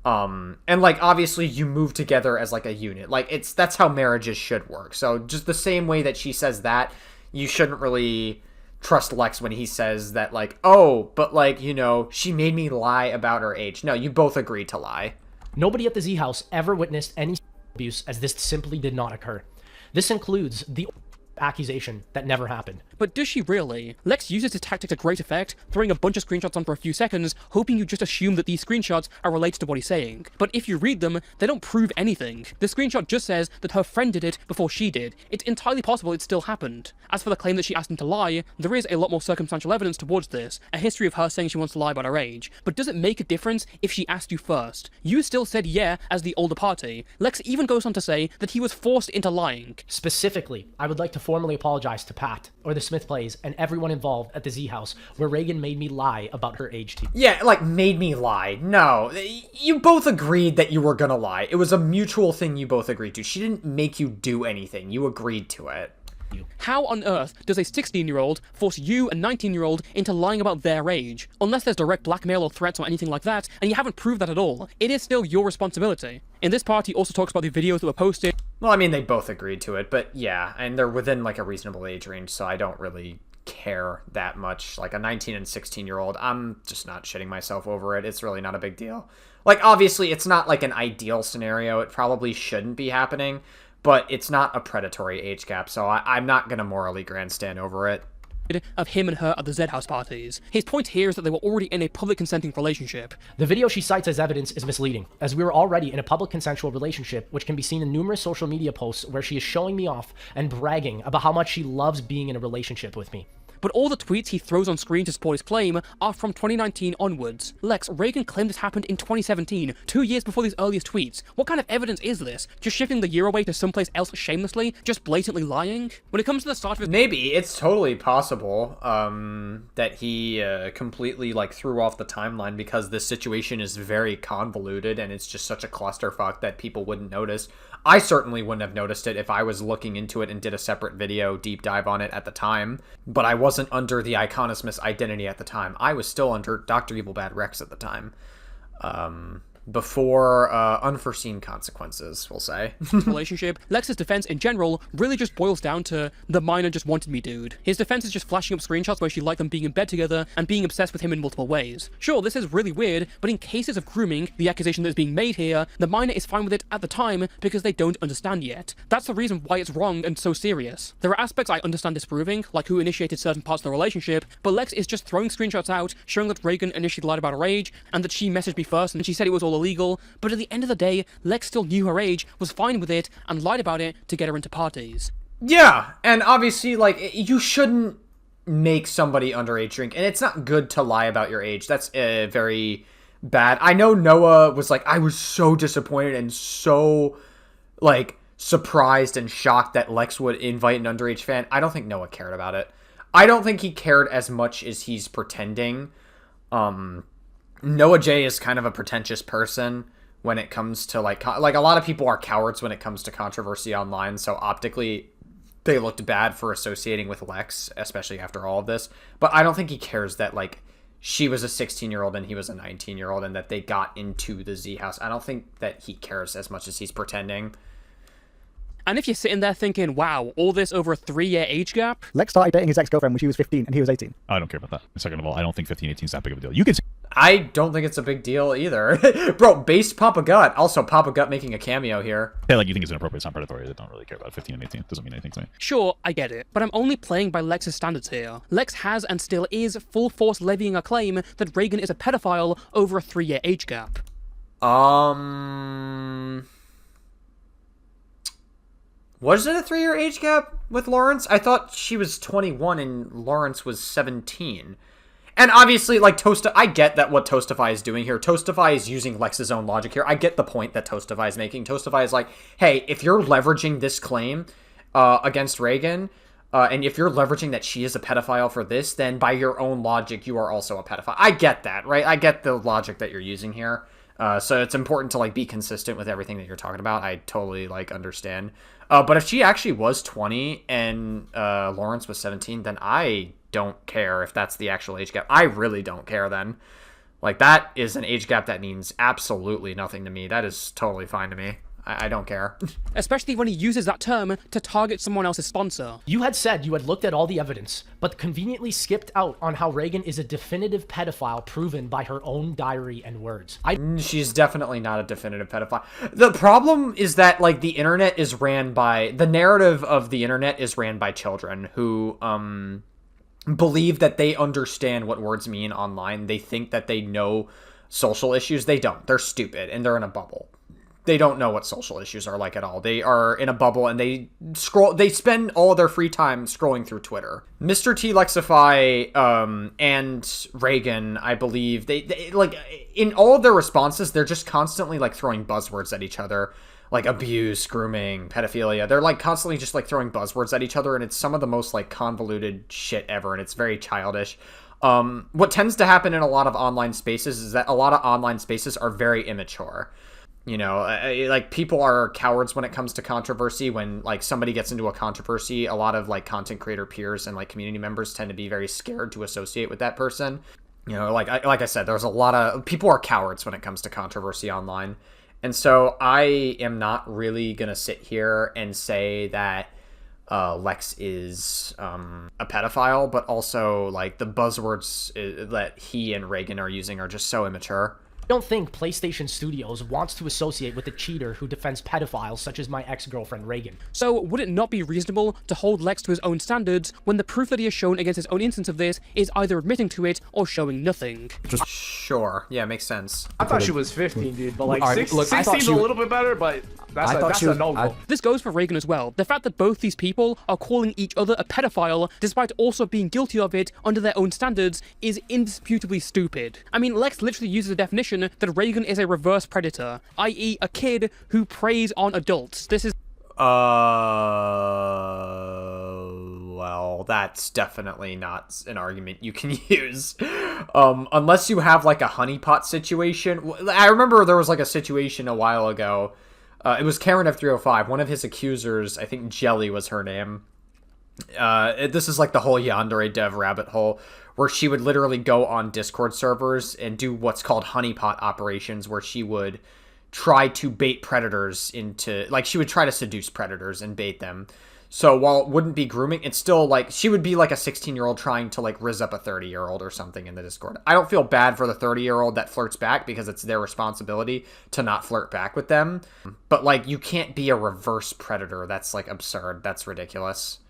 And, like, obviously you move together as, like, a unit. Like, that's how marriages should work. So just the same way that she says that, you shouldn't really trust Lex when he says that, like, oh, but, like, you know, she made me lie about her age. No, you both agreed to lie. Nobody at the Z House ever witnessed any abuse, as this simply did not occur. This includes the accusation that never happened. But does she really? Lex uses his tactic to great effect, throwing a bunch of screenshots on for a few seconds, hoping you just assume that these screenshots are related to what he's saying. But if you read them, they don't prove anything. The screenshot just says that her friend did it before she did. It's entirely possible it still happened. As for the claim that she asked him to lie, there is a lot more circumstantial evidence towards this, a history of her saying she wants to lie about her age. But does it make a difference if she asked you first? You still said yeah as the older party. Lex even goes on to say that he was forced into lying. Specifically, I would like to formally apologize to Pat, or the Smith Plays, and everyone involved at the Z House, where Reagan made me lie about her age to you. Yeah, like, made me lie. No, you both agreed that you were gonna lie. It was a mutual thing you both agreed to. She didn't make you do anything. You agreed to it. How on earth does a 16-year-old force you, a 19-year-old, into lying about their age? Unless there's direct blackmail or threats or anything like that, and you haven't proved that at all, it is still your responsibility. In this part, he also talks about the videos that were posted. Well, I mean, they both agreed to it, but yeah, and they're within, like, a reasonable age range, so I don't really care that much. Like, a 19 and 16-year-old, I'm just not shitting myself over it. It's really not a big deal. Like, obviously, it's not, like, an ideal scenario. It probably shouldn't be happening, but it's not a predatory age gap, so I'm not gonna morally grandstand over it. Of him and her at the Z House parties. His point here is that they were already in a public consenting relationship. The video she cites as evidence is misleading, as we were already in a public consensual relationship, which can be seen in numerous social media posts where she is showing me off and bragging about how much she loves being in a relationship with me. But all the tweets he throws on screen to support his claim are from 2019 onwards. Lex, Reagan claimed this happened in 2017, 2 years before these earliest tweets. What kind of evidence is this? Just shifting the year away to someplace else shamelessly? Just blatantly lying? When it comes to the start of his— Maybe. It's totally possible that he completely, like, threw off the timeline because this situation is very convoluted and it's just such a clusterfuck that people wouldn't notice. I certainly wouldn't have noticed it if I was looking into it and did a separate video deep dive on it at the time, but I wasn't under the Iconismus identity at the time. I was still under Dr. Evil Bad Rex at the time. Before unforeseen consequences, we'll say. Relationship, Lex's defense in general really just boils down to the minor just wanted me dude. His defense is just flashing up screenshots where she liked them being in bed together and being obsessed with him in multiple ways. Sure, this is really weird, but in cases of grooming, the accusation that is being made here, the minor is fine with it at the time because they don't understand yet. That's the reason why it's wrong and so serious. There are aspects I understand disproving, like who initiated certain parts of the relationship, but Lex is just throwing screenshots out showing that Reagan initially lied about her age and that she messaged me first and she said it was all illegal, but at the end of the day, Lex still knew her age, was fine with it, and lied about it to get her into parties. Yeah, and obviously, like, you shouldn't make somebody underage drink, and it's not good to lie about your age. That's very bad. I know Noah was like, I was so disappointed and so, like, surprised and shocked that Lex would invite an underage fan. I don't think Noah cared about it. I don't think he cared as much as he's pretending. Noah J is kind of a pretentious person when it comes to, like a lot of people are cowards when it comes to controversy online, so optically they looked bad for associating with Lex, especially after all of this. But I don't think he cares that, like, she was a 16-year-old and he was a 19-year-old and that they got into the Z House. I don't think that he cares as much as he's pretending. And if you're sitting there thinking, wow, all this over a 3-year age gap? Lex started dating his ex-girlfriend when she was 15 and he was 18. I don't care about that. Second of all, I don't think 15, 18 is that big of a deal. You could... I don't think it's a big deal either. Bro, based Papa Gut. Also, Papa Gut making a cameo here. Yeah, like, you think it's inappropriate, it's not predatory. I don't really care about 15 and 18. It doesn't mean anything to me. Sure, I get it. But I'm only playing by Lex's standards here. Lex has and still is full force levying a claim that Reagan is a pedophile over a 3-year age gap. Was it a 3-year age gap with Lawrence? I thought she was 21 and Lawrence was 17. And obviously, like, I get that what Toastify is doing here. Toastify is using Lex's own logic here. I get the point that Toastify is making. Toastify is like, hey, if you're leveraging this claim, against Reagan, and if you're leveraging that she is a pedophile for this, then by your own logic, you are also a pedophile. I get that, right? I get the logic that you're using here. So it's important to like be consistent with everything that you're talking about. I totally like understand. But if she actually was 20 and Lawrence was 17, then I don't care if that's the actual age gap. I really don't care then. Like, that is an age gap that means absolutely nothing to me. That is totally fine to me. I don't care. Especially when he uses that term to target someone else's sponsor. You had said you had looked at all the evidence, but conveniently skipped out on how Reagan is a definitive pedophile proven by her own diary and words. She's definitely not a definitive pedophile. The problem is that, like, the internet is ran by... The narrative of the internet is ran by children who, believe that they understand what words mean online. They think that they know social issues. They don't. They're stupid, and they're in a bubble. They don't know what social issues are like at all. They are in a bubble and they spend all their free time scrolling through Twitter. MrTLexify, and Reagan, I believe, they like, in all of their responses, they're just constantly like throwing buzzwords at each other. Like abuse, grooming, pedophilia. They're like constantly just like throwing buzzwords at each other, and it's some of the most like convoluted shit ever, and it's very childish. What tends to happen in a lot of online spaces is that a lot of online spaces are very immature. You know, like, people are cowards when it comes to controversy. When, like, somebody gets into a controversy, a lot of, like, content creator peers and, like, community members tend to be very scared to associate with that person. You know, like I said, there's a lot of... People are cowards when it comes to controversy online. And so I am not really going to sit here and say that Lex is a pedophile, but also, like, the buzzwords that he and Reagan are using are just so immature. I don't think PlayStation Studios wants to associate with a cheater who defends pedophiles such as my ex-girlfriend Reagan. So would it not be reasonable to hold Lex to his own standards when the proof that he has shown against his own instance of this is either admitting to it or showing nothing? Sure. Yeah, makes sense. I thought she was 15, dude, but like All right, look, 16's a little bit better, but that's a no-go. This goes for Reagan as well. The fact that both these people are calling each other a pedophile, despite also being guilty of it under their own standards, is indisputably stupid. I mean, Lex literally uses a definition that Reagan is a reverse predator, i.e. a kid who preys on adults. This is... Well, that's definitely not an argument you can use. Unless you have, like, a honeypot situation. I remember there was, like, a situation a while ago. It was Karen F305. One of his accusers, I think Jelly was her name. This is like the whole Yandere dev rabbit hole, where she would literally go on Discord servers and do what's called honeypot operations, where she would try to bait predators into... Like, she would try to seduce predators and bait them. So while it wouldn't be grooming, it's still like... She would be like a 16-year-old trying to, like, rizz up a 30-year-old or something in the Discord. I don't feel bad for the 30-year-old that flirts back, because it's their responsibility to not flirt back with them. But, like, you can't be a reverse predator. That's, like, absurd. That's ridiculous.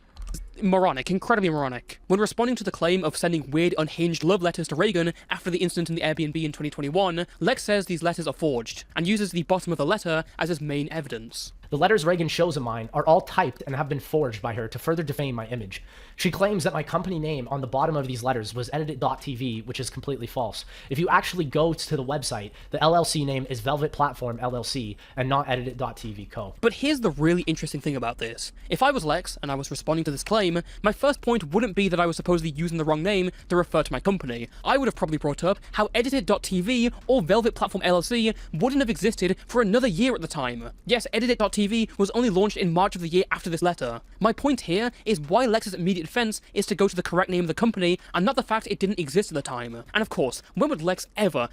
Moronic, incredibly moronic. When responding to the claim of sending weird, unhinged love letters to Reagan after the incident in the Airbnb in 2021, Lex says these letters are forged, and uses the bottom of the letter as his main evidence. The letters Reagan shows of mine are all typed and have been forged by her to further defame my image. She claims that my company name on the bottom of these letters was edited.tv, which is completely false. If you actually go to the website, the LLC name is Velvet Platform LLC and not edited.tv co. But here's the really interesting thing about this. If I was Lex and I was responding to this claim, my first point wouldn't be that I was supposedly using the wrong name to refer to my company. I would have probably brought up how edited.tv or Velvet Platform LLC wouldn't have existed for another year at the time. Yes, edited.tv was only launched in March of the year after this letter. My point here is why Lex's immediate defense is to go to the correct name of the company and not the fact it didn't exist at the time. And of course, when would Lex ever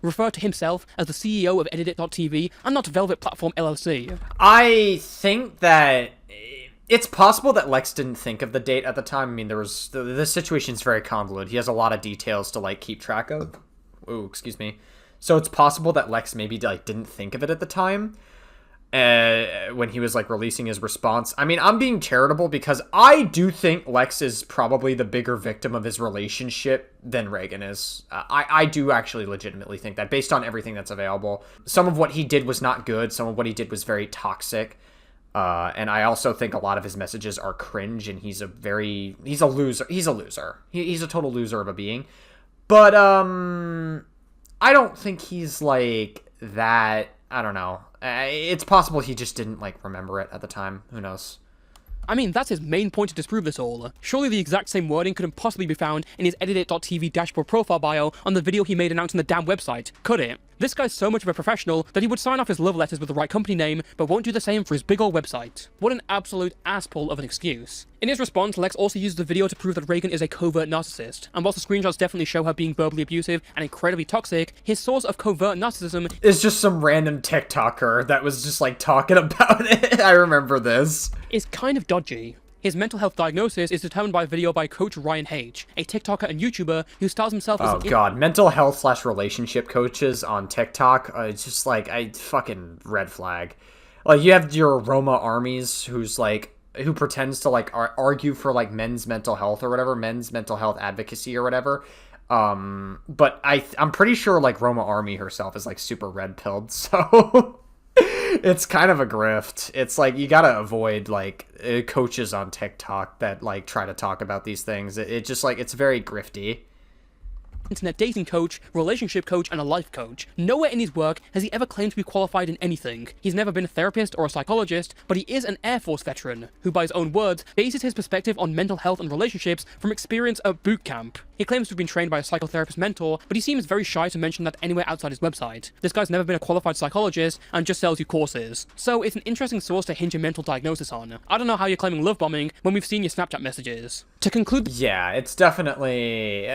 refer to himself as the CEO of Edit.tv and not Velvet Platform LLC? I think that it's possible that Lex didn't think of the date at the time. I mean, the situation's very convoluted. He has a lot of details to, like, keep track of. Ooh, excuse me. So it's possible that Lex maybe, like, didn't think of it at the time. When he was, like, releasing his response. I mean, I'm being charitable because I do think Lex is probably the bigger victim of his relationship than Reagan is. I do actually legitimately think that, based on everything that's available. Some of what he did was not good. Some of what he did was very toxic. And I also think a lot of his messages are cringe, and he's a loser. He's a loser. He's a total loser of a being. But, I don't think he's, like, that... I don't know. It's possible he just didn't, like, remember it at the time. Who knows? I mean, that's his main point to disprove this all. Surely the exact same wording couldn't possibly be found in his edit.tv dashboard profile bio on the video he made announcing the damn website, could it? This guy's so much of a professional that he would sign off his love letters with the right company name, but won't do the same for his big old website. What an absolute asspull of an excuse. In his response, Lex also used the video to prove that Reagan is a covert narcissist, and whilst the screenshots definitely show her being verbally abusive and incredibly toxic, his source of covert narcissism is just some random TikToker that was just like talking about it. I remember this. Is kind of dodgy. His mental health diagnosis is determined by a video by Coach Ryan H., a TikToker and YouTuber who styles himself as mental health / relationship coaches on TikTok. It's just like, I fucking red flag. Like, you have your Roma armies who's like, who pretends to like argue for like men's mental health or whatever, men's mental health advocacy or whatever. But I'm pretty sure like Roma Army herself is like super red pilled, so it's kind of a grift. It's like, you gotta avoid like coaches on TikTok that like try to talk about these things. It just like, it's very grifty. Internet dating coach, relationship coach, and a life coach. Nowhere in his work has he ever claimed to be qualified in anything. He's never been a therapist or a psychologist, but he is an Air Force veteran, who by his own words, bases his perspective on mental health and relationships from experience at boot camp. He claims to have been trained by a psychotherapist mentor, but he seems very shy to mention that anywhere outside his website. This guy's never been a qualified psychologist and just sells you courses. So it's an interesting source to hinge your mental diagnosis on. I don't know how you're claiming love bombing when we've seen your Snapchat messages. To conclude, yeah, it's definitely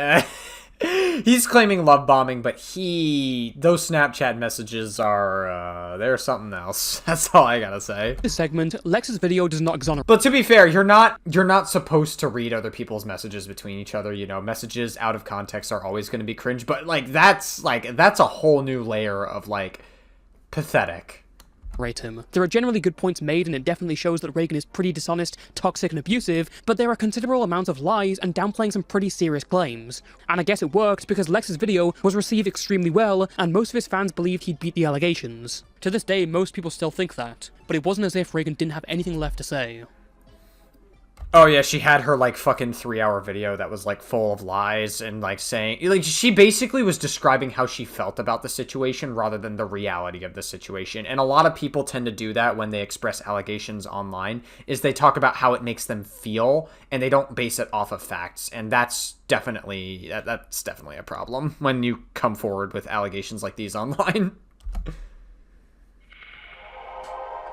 he's claiming love bombing, but those Snapchat messages are they're something else. That's all I gotta say. This segment, Lex's video does not exonerate. But to be fair, you're not supposed to read other people's messages between each other. You know, messages out of context are always going to be cringe. But that's a whole new layer of like pathetic. Rate him. There are generally good points made, and it definitely shows that Reagan is pretty dishonest, toxic, and abusive, but there are considerable amounts of lies and downplaying some pretty serious claims. And I guess it worked because Lex's video was received extremely well, and most of his fans believed he'd beat the allegations. To this day, most people still think that, but it wasn't as if Reagan didn't have anything left to say. Oh yeah, she had her like fucking 3-hour video that was like full of lies and like saying, like, she basically was describing how she felt about the situation rather than the reality of the situation. And a lot of people tend to do that when they express allegations online, is they talk about how it makes them feel and they don't base it off of facts. And that's definitely a problem when you come forward with allegations like these online.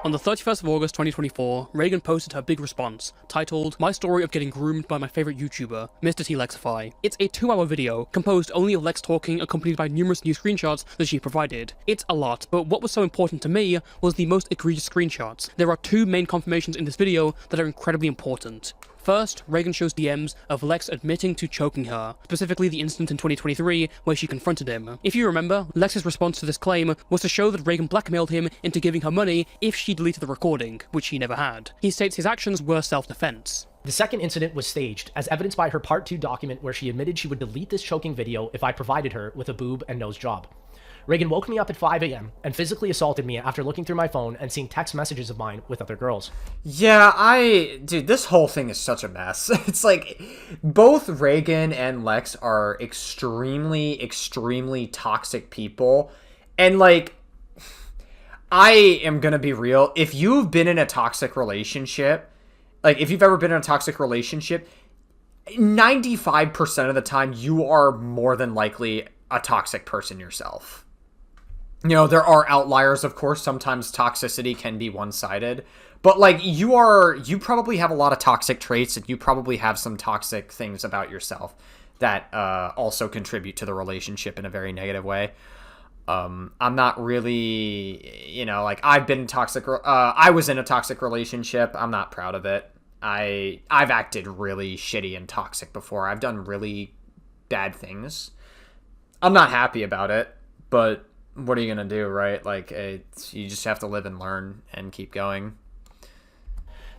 On the 31st of August 2024, Reagan posted her big response, titled, "My Story of Getting Groomed by My Favorite YouTuber, MrTLexify." It's a 2-hour video, composed only of Lex talking, accompanied by numerous new screenshots that she provided. It's a lot, but what was so important to me was the most egregious screenshots. There are 2 main confirmations in this video that are incredibly important. First, Reagan shows DMs of Lex admitting to choking her, specifically the incident in 2023 where she confronted him. If you remember, Lex's response to this claim was to show that Reagan blackmailed him into giving her money if she deleted the recording, which he never had. He states his actions were self-defense. The second incident was staged, as evidenced by her Part 2 document where she admitted she would delete this choking video if I provided her with a boob and nose job. Reagan woke me up at 5 a.m. and physically assaulted me after looking through my phone and seeing text messages of mine with other girls. Yeah, dude, this whole thing is such a mess. It's like, both Reagan and Lex are extremely, extremely toxic people. And like, I am gonna be real. If you've been in a toxic relationship, like if you've ever been in a toxic relationship, 95% of the time you are more than likely a toxic person yourself. You know, there are outliers, of course. Sometimes toxicity can be one-sided. But, like, you probably have a lot of toxic traits, and you probably have some toxic things about yourself that also contribute to the relationship in a very negative way. I'm not really, you know, like, I've been toxic. I was in a toxic relationship. I'm not proud of it. I've acted really shitty and toxic before. I've done really bad things. I'm not happy about it, but what are you gonna do, right? Like, you just have to live and learn and keep going.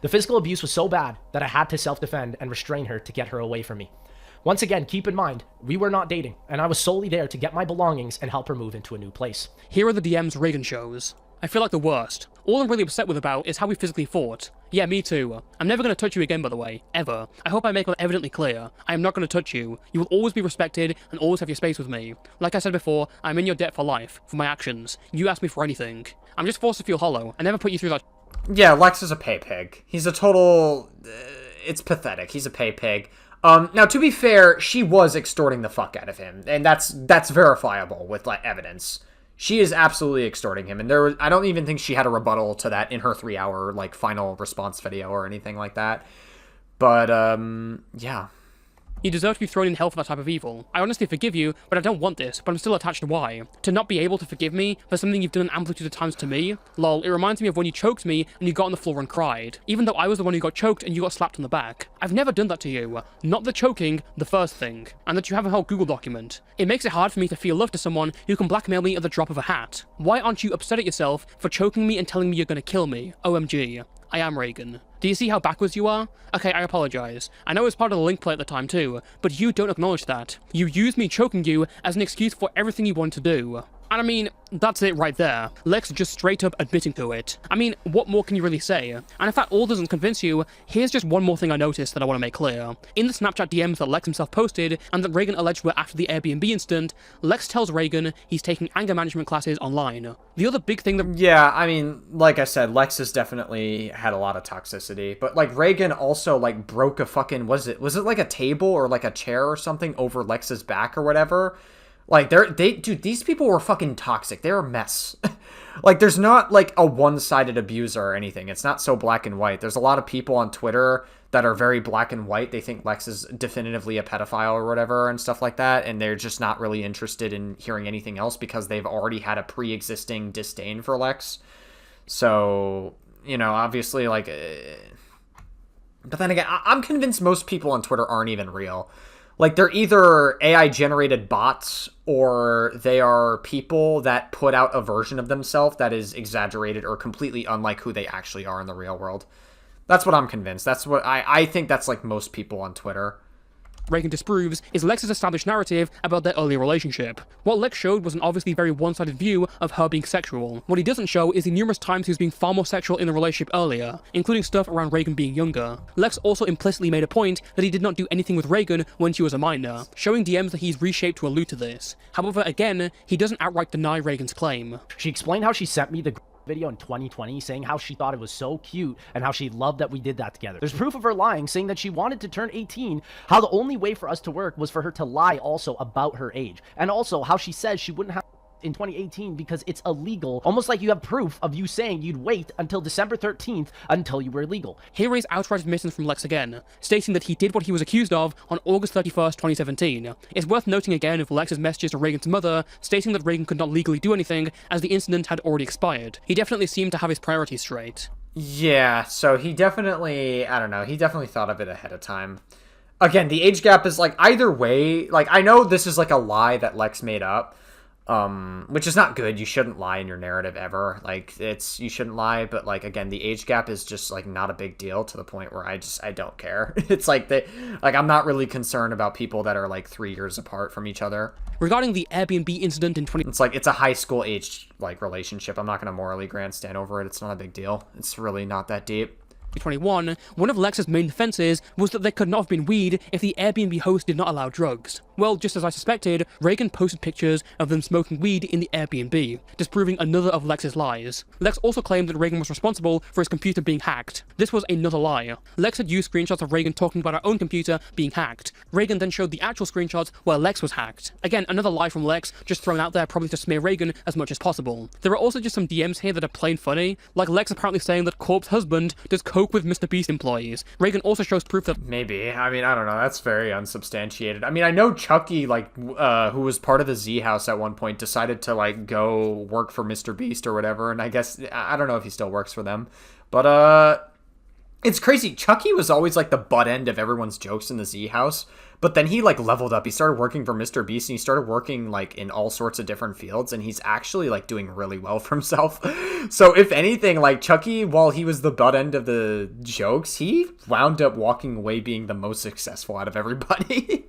The physical abuse was so bad that I had to self-defend and restrain her to get her away from me. Once again, keep in mind, we were not dating, and I was solely there to get my belongings and help her move into a new place. Here are the DMs Reagan shows. I feel like the worst. All I'm really upset with about is how we physically fought. Yeah, me too. I'm never going to touch you again, by the way. Ever. I hope I make that evidently clear. I am not going to touch you. You will always be respected and always have your space with me. Like I said before, I'm in your debt for life, for my actions. You ask me for anything. I'm just forced to feel hollow. I never put you through that. Yeah, Lex is a pay pig. He's a total... it's pathetic. He's a pay pig. Now, to be fair, she was extorting the fuck out of him, and that's verifiable with, like, evidence. She is absolutely extorting him, and I don't even think she had a rebuttal to that in her 3-hour, like, final response video or anything like that. But, yeah. You deserve to be thrown in hell for that type of evil. I honestly forgive you, but I don't want this, but I'm still attached to why. To not be able to forgive me for something you've done an amplitude of times to me? Lol, it reminds me of when you choked me and you got on the floor and cried. Even though I was the one who got choked and you got slapped on the back. I've never done that to you. Not the choking, the first thing. And that you have a whole Google document. It makes it hard for me to feel love to someone who can blackmail me at the drop of a hat. Why aren't you upset at yourself for choking me and telling me you're gonna kill me? OMG. I am Reagan. Do you see how backwards you are? Okay, I apologize. I know it was part of the link play at the time too, but you don't acknowledge that. You used me choking you as an excuse for everything you want to do. And I mean, that's it right there. Lex just straight up admitting to it. I mean, what more can you really say? And if that all doesn't convince you, here's just one more thing I noticed that I want to make clear. In the Snapchat DMs that Lex himself posted, and that Reagan alleged were after the Airbnb incident, Lex tells Reagan he's taking anger management classes online. The other big thing that... Yeah, I mean, like I said, Lex has definitely had a lot of toxicity, but, like, Reagan also, like, broke a fucking... Was it like a table or, like, a chair or something over Lex's back or whatever? Like, dude, these people were fucking toxic. They're a mess. Like, there's not, like, a one-sided abuser or anything. It's not so black and white. There's a lot of people on Twitter that are very black and white. They think Lex is definitively a pedophile or whatever and stuff like that, and they're just not really interested in hearing anything else because they've already had a pre-existing disdain for Lex. So, you know, obviously, like... But then again, I'm convinced most people on Twitter aren't even real. Like, they're either AI-generated bots or they are people that put out a version of themselves that is exaggerated or completely unlike who they actually are in the real world. That's what I'm convinced. That's what I think that's like most people on Twitter. Reagan disproves is Lex's established narrative about their earlier relationship. What Lex showed was an obviously very one-sided view of her being sexual. What he doesn't show is the numerous times he was being far more sexual in the relationship earlier, including stuff around Reagan being younger. Lex also implicitly made a point that he did not do anything with Reagan when she was a minor, showing DMs that he's reshaped to allude to this. However, again, he doesn't outright deny Reagan's claim. She explained how she sent me the video in 2020 saying how she thought it was so cute and how she loved that we did that together. There's proof of her lying, saying that she wanted to turn 18, how the only way for us to work was for her to lie also about her age, and also how she says she wouldn't have in 2018 because it's illegal, almost like you have proof of you saying you'd wait until December 13th until you were legal. Here is outright admittance from Lex again, stating that he did what he was accused of on August 31st, 2017. It's worth noting again of Lex's messages to Reagan's mother, stating that Reagan could not legally do anything as the incident had already expired. He definitely seemed to have his priorities straight. Yeah, so he definitely, I don't know, he definitely thought of it ahead of time. Again, the age gap is like, either way, like, I know this is like a lie that Lex made up, which is not good. You shouldn't lie in your narrative ever. Like, you shouldn't lie, but like, again, the age gap is just like not a big deal to the point where I don't care. It's like I'm not really concerned about people that are like 3 years apart from each other. Regarding the Airbnb incident in It's like, it's a high school age like relationship. I'm not going to morally grandstand over it. It's not a big deal. It's really not that deep. 2021, one of Lex's main defenses was that there could not have been weed if the Airbnb host did not allow drugs. Well, just as I suspected, Reagan posted pictures of them smoking weed in the Airbnb, disproving another of Lex's lies. Lex also claimed that Reagan was responsible for his computer being hacked. This was another lie. Lex had used screenshots of Reagan talking about her own computer being hacked. Reagan then showed the actual screenshots where Lex was hacked. Again, another lie from Lex, just thrown out there probably to smear Reagan as much as possible. There are also just some DMs here that are plain funny, like Lex apparently saying that Corp's husband does coke with Mr. Beast employees. Reagan also shows proof that... Maybe. I mean, I don't know. That's very unsubstantiated. I mean, I know Chucky, like, who was part of the Z House at one point, decided to, like, go work for Mr. Beast or whatever, and I guess, I don't know if he still works for them, but, it's crazy. Chucky was always, like, the butt end of everyone's jokes in the Z House, but then he, like, leveled up. He started working for Mr. Beast, and he started working, like, in all sorts of different fields, and he's actually, like, doing really well for himself. So, if anything, like, Chucky, while he was the butt end of the jokes, he wound up walking away being the most successful out of everybody.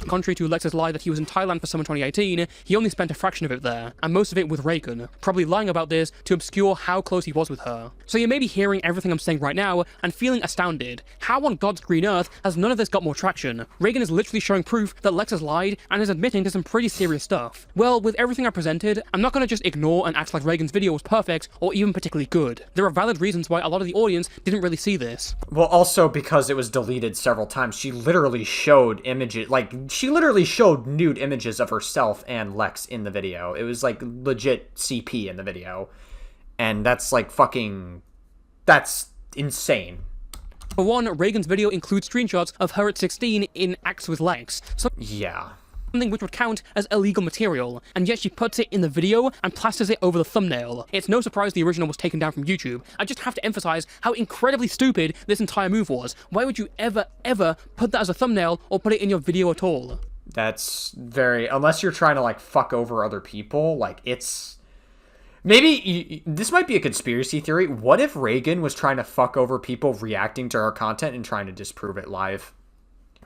Contrary to Lex's lie that he was in Thailand for summer 2018, he only spent a fraction of it there, and most of it with Reagan, probably lying about this to obscure how close he was with her. So you may be hearing everything I'm saying right now and feeling astounded. How on God's green earth has none of this got more traction? Reagan is literally showing proof that Lex has lied and is admitting to some pretty serious stuff. Well, with everything I presented, I'm not gonna just ignore and act like Reagan's video was perfect or even particularly good. There are valid reasons why a lot of the audience didn't really see this. Well, also because it was deleted several times. She literally showed images, like, she literally showed nude images of herself and Lex in the video. It was, like, legit CP in the video. And that's, like, fucking... That's insane. For one, Reagan's video includes screenshots of her at 16 in acts with Lex. So yeah. Something which would count as illegal material, and yet she puts it in the video and plasters it over the thumbnail. It's no surprise the original was taken down from YouTube. I just have to emphasize how incredibly stupid this entire move was. Why would you ever put that as a thumbnail or put it in your video at all? That's very... Unless you're trying to, like, fuck over other people, like, it's... Maybe this might be a conspiracy theory. What if Reagan was trying to fuck over people reacting to her content and trying to disprove it live?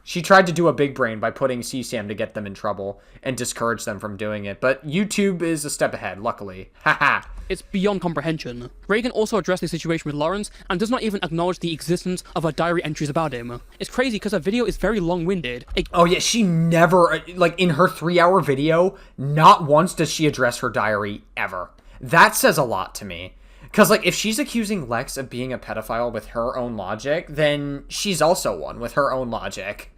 She tried to do a big brain by putting CSAM to get them in trouble and discourage them from doing it, but YouTube is a step ahead, luckily. Haha. It's beyond comprehension. Reagan also addressed the situation with Lawrence and does not even acknowledge the existence of her diary entries about him. It's crazy because her video is very long-winded. Oh yeah, she never, like in her 3-hour video, not once does she address her diary ever. That says a lot to me. Because, like, if she's accusing Lex of being a pedophile with her own logic, then she's also one with her own logic.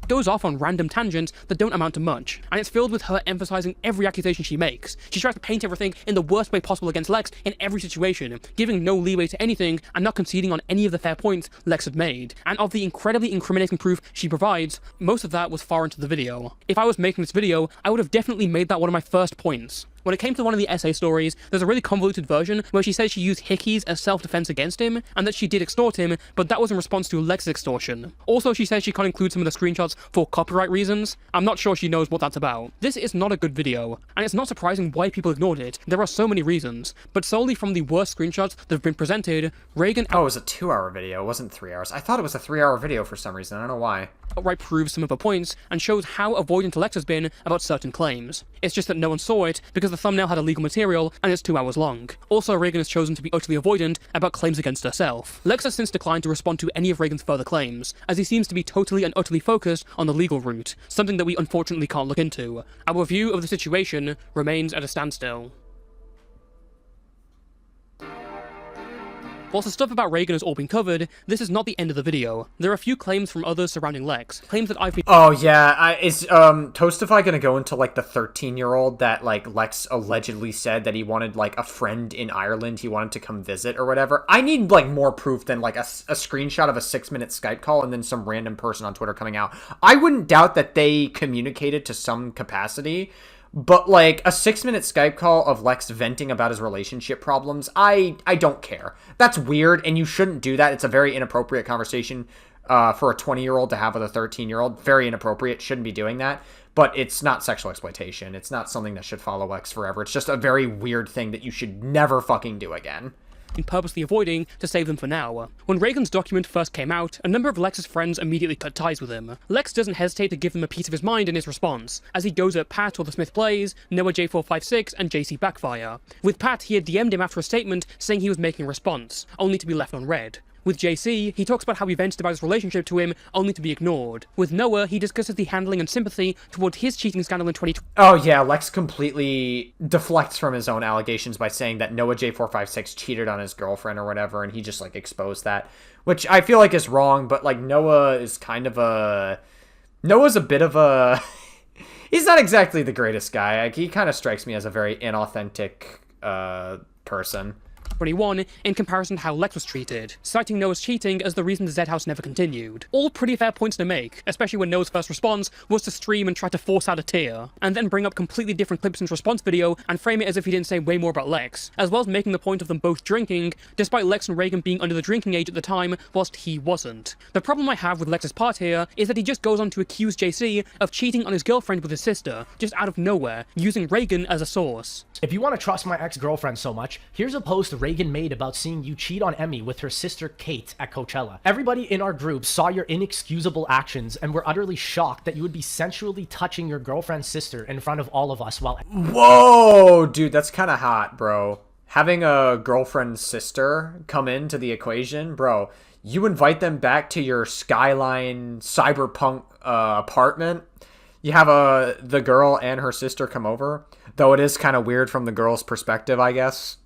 Goes off on random tangents that don't amount to much, and it's filled with her emphasizing every accusation she makes. She tries to paint everything in the worst way possible against Lex in every situation, giving no leeway to anything and not conceding on any of the fair points Lex had made. And of the incredibly incriminating proof she provides, most of that was far into the video. If I was making this video, I would have definitely made that one of my first points. When it came to one of the essay stories, there's a really convoluted version where she says she used hickeys as self-defense against him, and that she did extort him, but that was in response to Lex's extortion. Also, she says she can't include some of the screenshots for copyright reasons. I'm not sure she knows what that's about. This is not a good video, and it's not surprising why people ignored it. There are so many reasons, but solely from the worst screenshots that have been presented, Reagan... Oh, it was a 2-hour video, it wasn't 3 hours. I thought it was a 3-hour video for some reason, I don't know why. Outright proves some of her points and shows how avoidant Lex has been about certain claims. It's just that no one saw it because the thumbnail had illegal material and it's 2 hours long. Also, Reagan has chosen to be utterly avoidant about claims against herself. Lex has since declined to respond to any of Reagan's further claims, as he seems to be totally and utterly focused on the legal route, something that we unfortunately can't look into. Our view of the situation remains at a standstill. Whilst the stuff about Reagan has all been covered, this is not the end of the video. There are a few claims from others surrounding Lex, claims that I've been— Oh yeah, is Toastify gonna go into like the 13-year-old that like Lex allegedly said that he wanted like a friend in Ireland he wanted to come visit or whatever? I need like more proof than like a screenshot of a 6-minute Skype call and then some random person on Twitter coming out. I wouldn't doubt that they communicated to some capacity, but, like, a 6-minute Skype call of Lex venting about his relationship problems, I don't care. That's weird, and you shouldn't do that. It's a very inappropriate conversation for a 20-year-old to have with a 13-year-old. Very inappropriate. Shouldn't be doing that. But it's not sexual exploitation. It's not something that should follow Lex forever. It's just a very weird thing that you should never fucking do again. Purposely avoiding to save them for now. When Reagan's document first came out, a number of Lex's friends immediately cut ties with him. Lex doesn't hesitate to give them a piece of his mind in his response, as he goes at Pat or the Smith Plays, Noah J456, and JC Backfire. With Pat, he had DM'd him after a statement saying he was making a response, only to be left unread. With JC, he talks about how he vented about his relationship to him, only to be ignored. With Noah, he discusses the handling and sympathy toward his cheating scandal in 2020. Oh yeah, Lex completely deflects from his own allegations by saying that Noah J456 cheated on his girlfriend or whatever, and he just like exposed that, which I feel like is wrong, but like Noah's a bit of a... He's not exactly the greatest guy. Like, he kind of strikes me as a very inauthentic person. 2021 in comparison to how Lex was treated, citing Noah's cheating as the reason the Z House never continued. All pretty fair points to make, especially when Noah's first response was to stream and try to force out a tear, and then bring up completely different clips in his response video and frame it as if he didn't say way more about Lex, as well as making the point of them both drinking, despite Lex and Reagan being under the drinking age at the time, whilst he wasn't. The problem I have with Lex's part here is that he just goes on to accuse JC of cheating on his girlfriend with his sister, just out of nowhere, using Reagan as a source. If you want to trust my ex-girlfriend so much, here's a post Reagan made about seeing you cheat on Emmy with her sister Kate at Coachella. Everybody in our group saw your inexcusable actions and were utterly shocked that you would be sensually touching your girlfriend's sister in front of all of us while... Whoa, dude, that's kind of hot, bro. Having a girlfriend's sister come into the equation, bro, you invite them back to your skyline cyberpunk apartment. You have the girl and her sister come over, though it is kind of weird from the girl's perspective, I guess.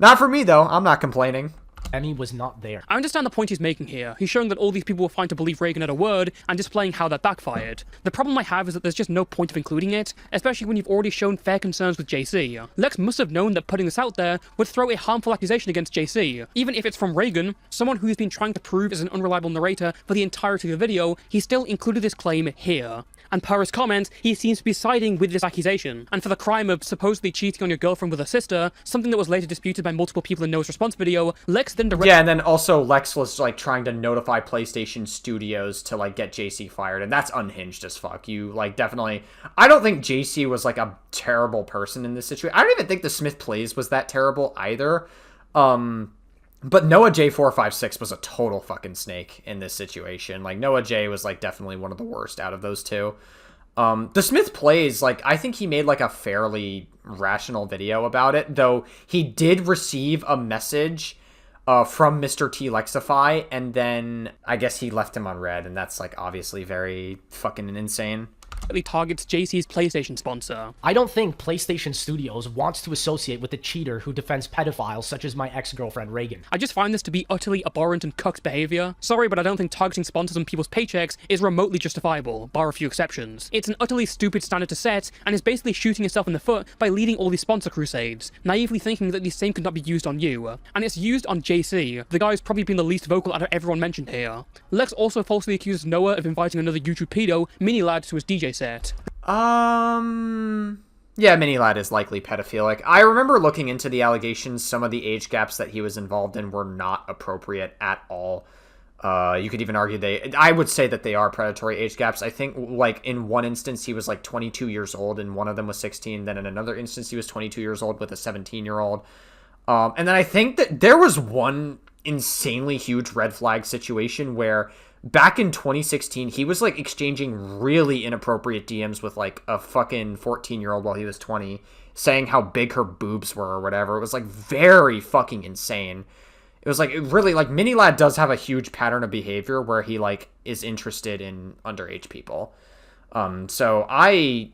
Not for me, though. I'm not complaining. Emmy was not there. I understand the point he's making here. He's showing that all these people were fine to believe Reagan at a word and displaying how that backfired. The problem I have is that there's just no point of including it, especially when you've already shown fair concerns with JC. Lex must have known that putting this out there would throw a harmful accusation against JC. Even if it's from Reagan, someone who he's been trying to prove is an unreliable narrator for the entirety of the video, he still included this claim here. And per his comments, he seems to be siding with this accusation. And for the crime of supposedly cheating on your girlfriend with her sister, something that was later disputed by multiple people in Noah's response video, Lex then Yeah, and then also Lex was like trying to notify PlayStation Studios to like get JC fired, and that's unhinged as fuck. You like definitely... I don't think JC was like a terrible person in this situation. I don't even think the Smith Plays was that terrible either. But Noah J456 was a total fucking snake in this situation. Like, Noah J was, like, definitely one of the worst out of those two. The Smith Plays, like, I think he made, like, a fairly rational video about it, though he did receive a message from MrTLexify, and then I guess he left him on red, and that's, like, obviously very fucking insane. Targets JC's PlayStation sponsor. I don't think PlayStation Studios wants to associate with a cheater who defends pedophiles such as my ex-girlfriend Reagan. I just find this to be utterly abhorrent and cucked behavior. Sorry, but I don't think targeting sponsors on people's paychecks is remotely justifiable, bar a few exceptions. It's an utterly stupid standard to set, and is basically shooting yourself in the foot by leading all these sponsor crusades, naively thinking that the same could not be used on you. And it's used on JC, the guy who's probably been the least vocal out of everyone mentioned here. Lex also falsely accuses Noah of inviting another YouTube pedo, Mini Lad, to his DJ set. Yeah, Mini Lad is likely pedophilic. I remember looking into the allegations. Some of the age gaps that he was involved in were not appropriate at all. You could even argue I would say that they are predatory age gaps. I think, like, in one instance, he was, like, 22 years old, and one of them was 16. Then in another instance, he was 22 years old with a 17-year-old. And then I think that there was one insanely huge red flag situation where back in 2016, he was, like, exchanging really inappropriate DMs with, like, a fucking 14-year-old while he was 20, saying how big her boobs were or whatever. It was, like, very fucking insane. It was, like, really, like, Mini Lad does have a huge pattern of behavior where he, like, is interested in underage people. So I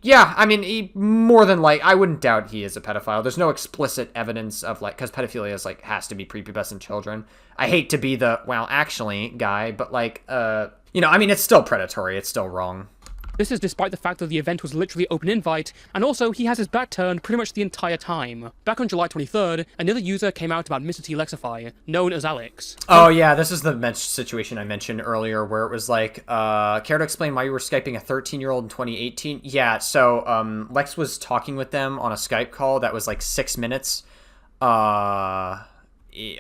mean, he more than, like, I wouldn't doubt he is a pedophile. There's no explicit evidence of, like, because pedophilia is, like, has to be prepubescent children. I hate to be the, well, actually guy, but, like, you know, I mean, it's still predatory. It's still wrong. This is despite the fact that the event was literally open invite, and also he has his back turned pretty much the entire time. Back on July 23rd, another user came out about MrTLexify, known as Alex. Oh yeah, this is the situation I mentioned earlier where it was like, care to explain why you were Skyping a 13-year-old in 2018? Yeah, so Lex was talking with them on a Skype call that was like 6 minutes.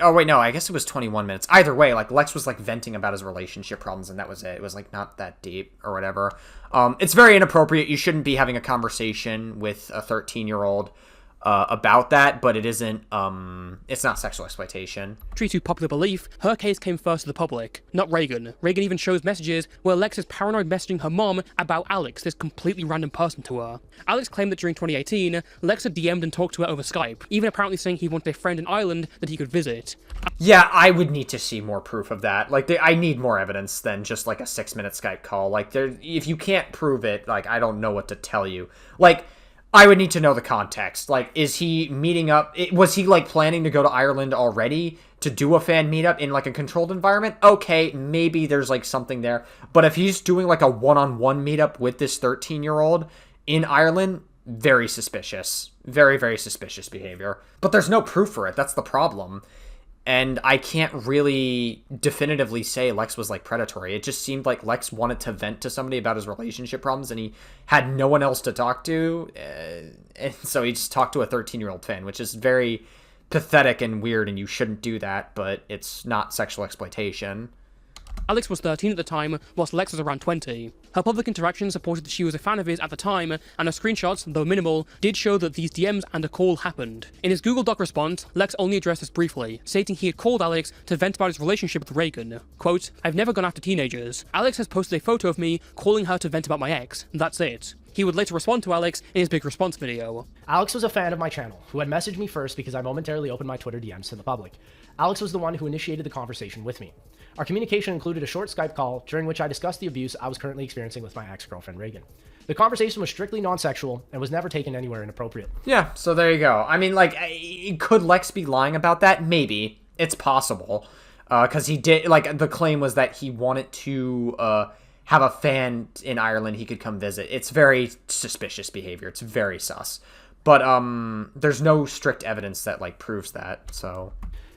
Oh, wait, no, I guess it was 21 minutes. Either way, like, Lex was, like, venting about his relationship problems, and that was it. It was, like, not that deep or whatever. It's very inappropriate. You shouldn't be having a conversation with a 13-year-old about that, but it isn't, it's not sexual exploitation. True to popular belief, her case came first to the public, not Reagan. Reagan even shows messages where Lex is paranoid messaging her mom about Alex, this completely random person to her. Alex claimed that during 2018, Lex had DM'd and talked to her over Skype, even apparently saying he wanted a friend in Ireland that he could visit. Yeah, I would need to see more proof of that. Like, I need more evidence than just, like, a 6-minute Skype call. Like, if you can't prove it, like, I don't know what to tell you. Like, I would need to know the context. Like, is he meeting up? Was he, like, planning to go to Ireland already to do a fan meetup in, like, a controlled environment? Okay, maybe there's, like, something there. But if he's doing, like, a one-on-one meetup with this 13-year-old in Ireland, very suspicious. Very, very suspicious behavior. But there's no proof for it. That's the problem. And I can't really definitively say Lex was, like, predatory. It just seemed like Lex wanted to vent to somebody about his relationship problems, and he had no one else to talk to. And so he just talked to a 13-year-old fan, which is very pathetic and weird, and you shouldn't do that, but it's not sexual exploitation. Alex was 13 at the time, whilst Lex was around 20. Her public interactions supported that she was a fan of his at the time, and her screenshots, though minimal, did show that these DMs and a call happened. In his Google Doc response, Lex only addressed this briefly, stating he had called Alex to vent about his relationship with Reagan. Quote, "I've never gone after teenagers. Alex has posted a photo of me calling her to vent about my ex. That's it." He would later respond to Alex in his big response video. Alex was a fan of my channel, who had messaged me first because I momentarily opened my Twitter DMs to the public. Alex was the one who initiated the conversation with me. Our communication included a short Skype call, during which I discussed the abuse I was currently experiencing with my ex-girlfriend Reagan. The conversation was strictly non-sexual and was never taken anywhere inappropriate. Yeah, so there you go. I mean, like, could Lex be lying about that? Maybe. It's possible. Because he did, like, the claim was that he wanted to have a fan in Ireland he could come visit. It's very suspicious behavior. It's very sus. But there's no strict evidence that, like, proves that, so...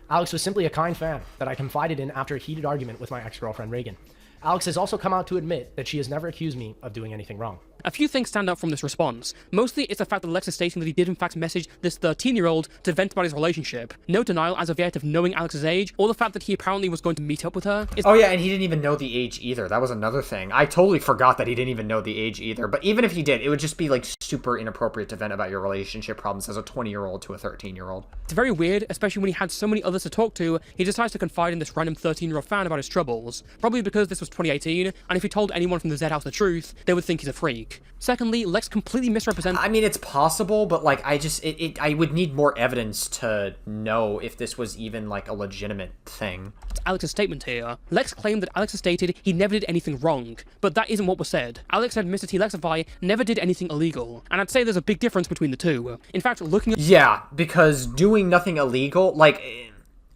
Alex was simply a kind fan that I confided in after a heated argument with my ex-girlfriend Reagan. Alex has also come out to admit that she has never accused me of doing anything wrong. A few things stand out from this response. Mostly, it's the fact that Lex is stating that he did in fact message this 13-year-old to vent about his relationship. No denial as of yet of knowing Alex's age, or the fact that he apparently was going to meet up with her. Oh yeah, and he didn't even know the age either. That was another thing. I totally forgot that he didn't even know the age either. But even if he did, it would just be like super inappropriate to vent about your relationship problems as a 20-year-old to a 13-year-old. It's very weird, especially when he had so many others to talk to, he decides to confide in this random 13-year-old fan about his troubles. Probably because this was 2018, and if he told anyone from the Z House the truth, they would think he's a freak. Secondly, Lex completely misrepresents... I mean, it's possible, but, like, I would need more evidence to know if this was even, like, a legitimate thing. Alex's statement here. Lex claimed that Alex had stated he never did anything wrong, but that isn't what was said. Alex said MrTLexify never did anything illegal, and I'd say there's a big difference between the two. In fact, looking at... Yeah, because doing nothing illegal, like...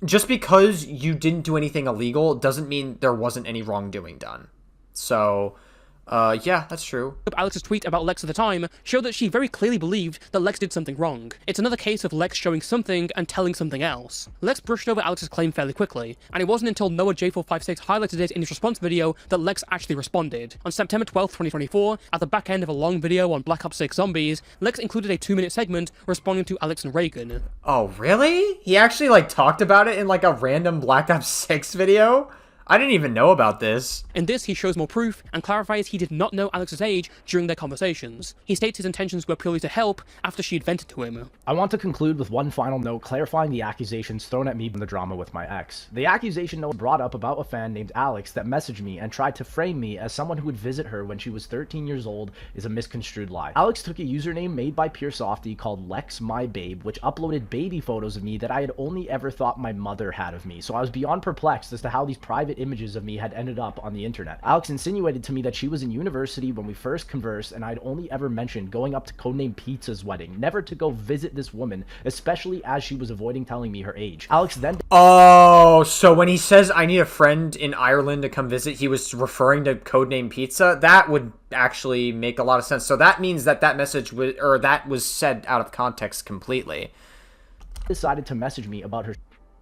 Just because you didn't do anything illegal doesn't mean there wasn't any wrongdoing done. So... yeah, that's true. Alex's tweet about Lex at the time showed that she very clearly believed that Lex did something wrong. It's another case of Lex showing something and telling something else. Lex brushed over Alex's claim fairly quickly, and it wasn't until Noah J456 highlighted it in his response video that Lex actually responded. On September 12th, 2024, at the back end of a long video on Black Ops 6 Zombies, Lex included a 2-minute segment responding to Alex and Reagan. Oh, really? He actually, like, talked about it in, like, a random Black Ops 6 video? I didn't even know about this. In this, he shows more proof and clarifies he did not know Alex's age during their conversations. He states his intentions were purely to help after she had vented to him. I want to conclude with one final note clarifying the accusations thrown at me in the drama with my ex. The accusation Noah brought up about a fan named Alex that messaged me and tried to frame me as someone who would visit her when she was 13 years old is a misconstrued lie. Alex took a username made by PureSofty called LexMyBabe, which uploaded baby photos of me that I had only ever thought my mother had of me, so I was beyond perplexed as to how these private images of me had ended up on the internet. Alex insinuated to me that she was in university when we first conversed, and I'd only ever mentioned going up to Codename Pizza's wedding, never to go visit this woman, especially as she was avoiding telling me her age. Alex then... Oh, so when he says, I need a friend in Ireland to come visit, he was referring to Codename Pizza? That would actually make a lot of sense. So that means that that message was, or that was said out of context completely. Decided to message me about her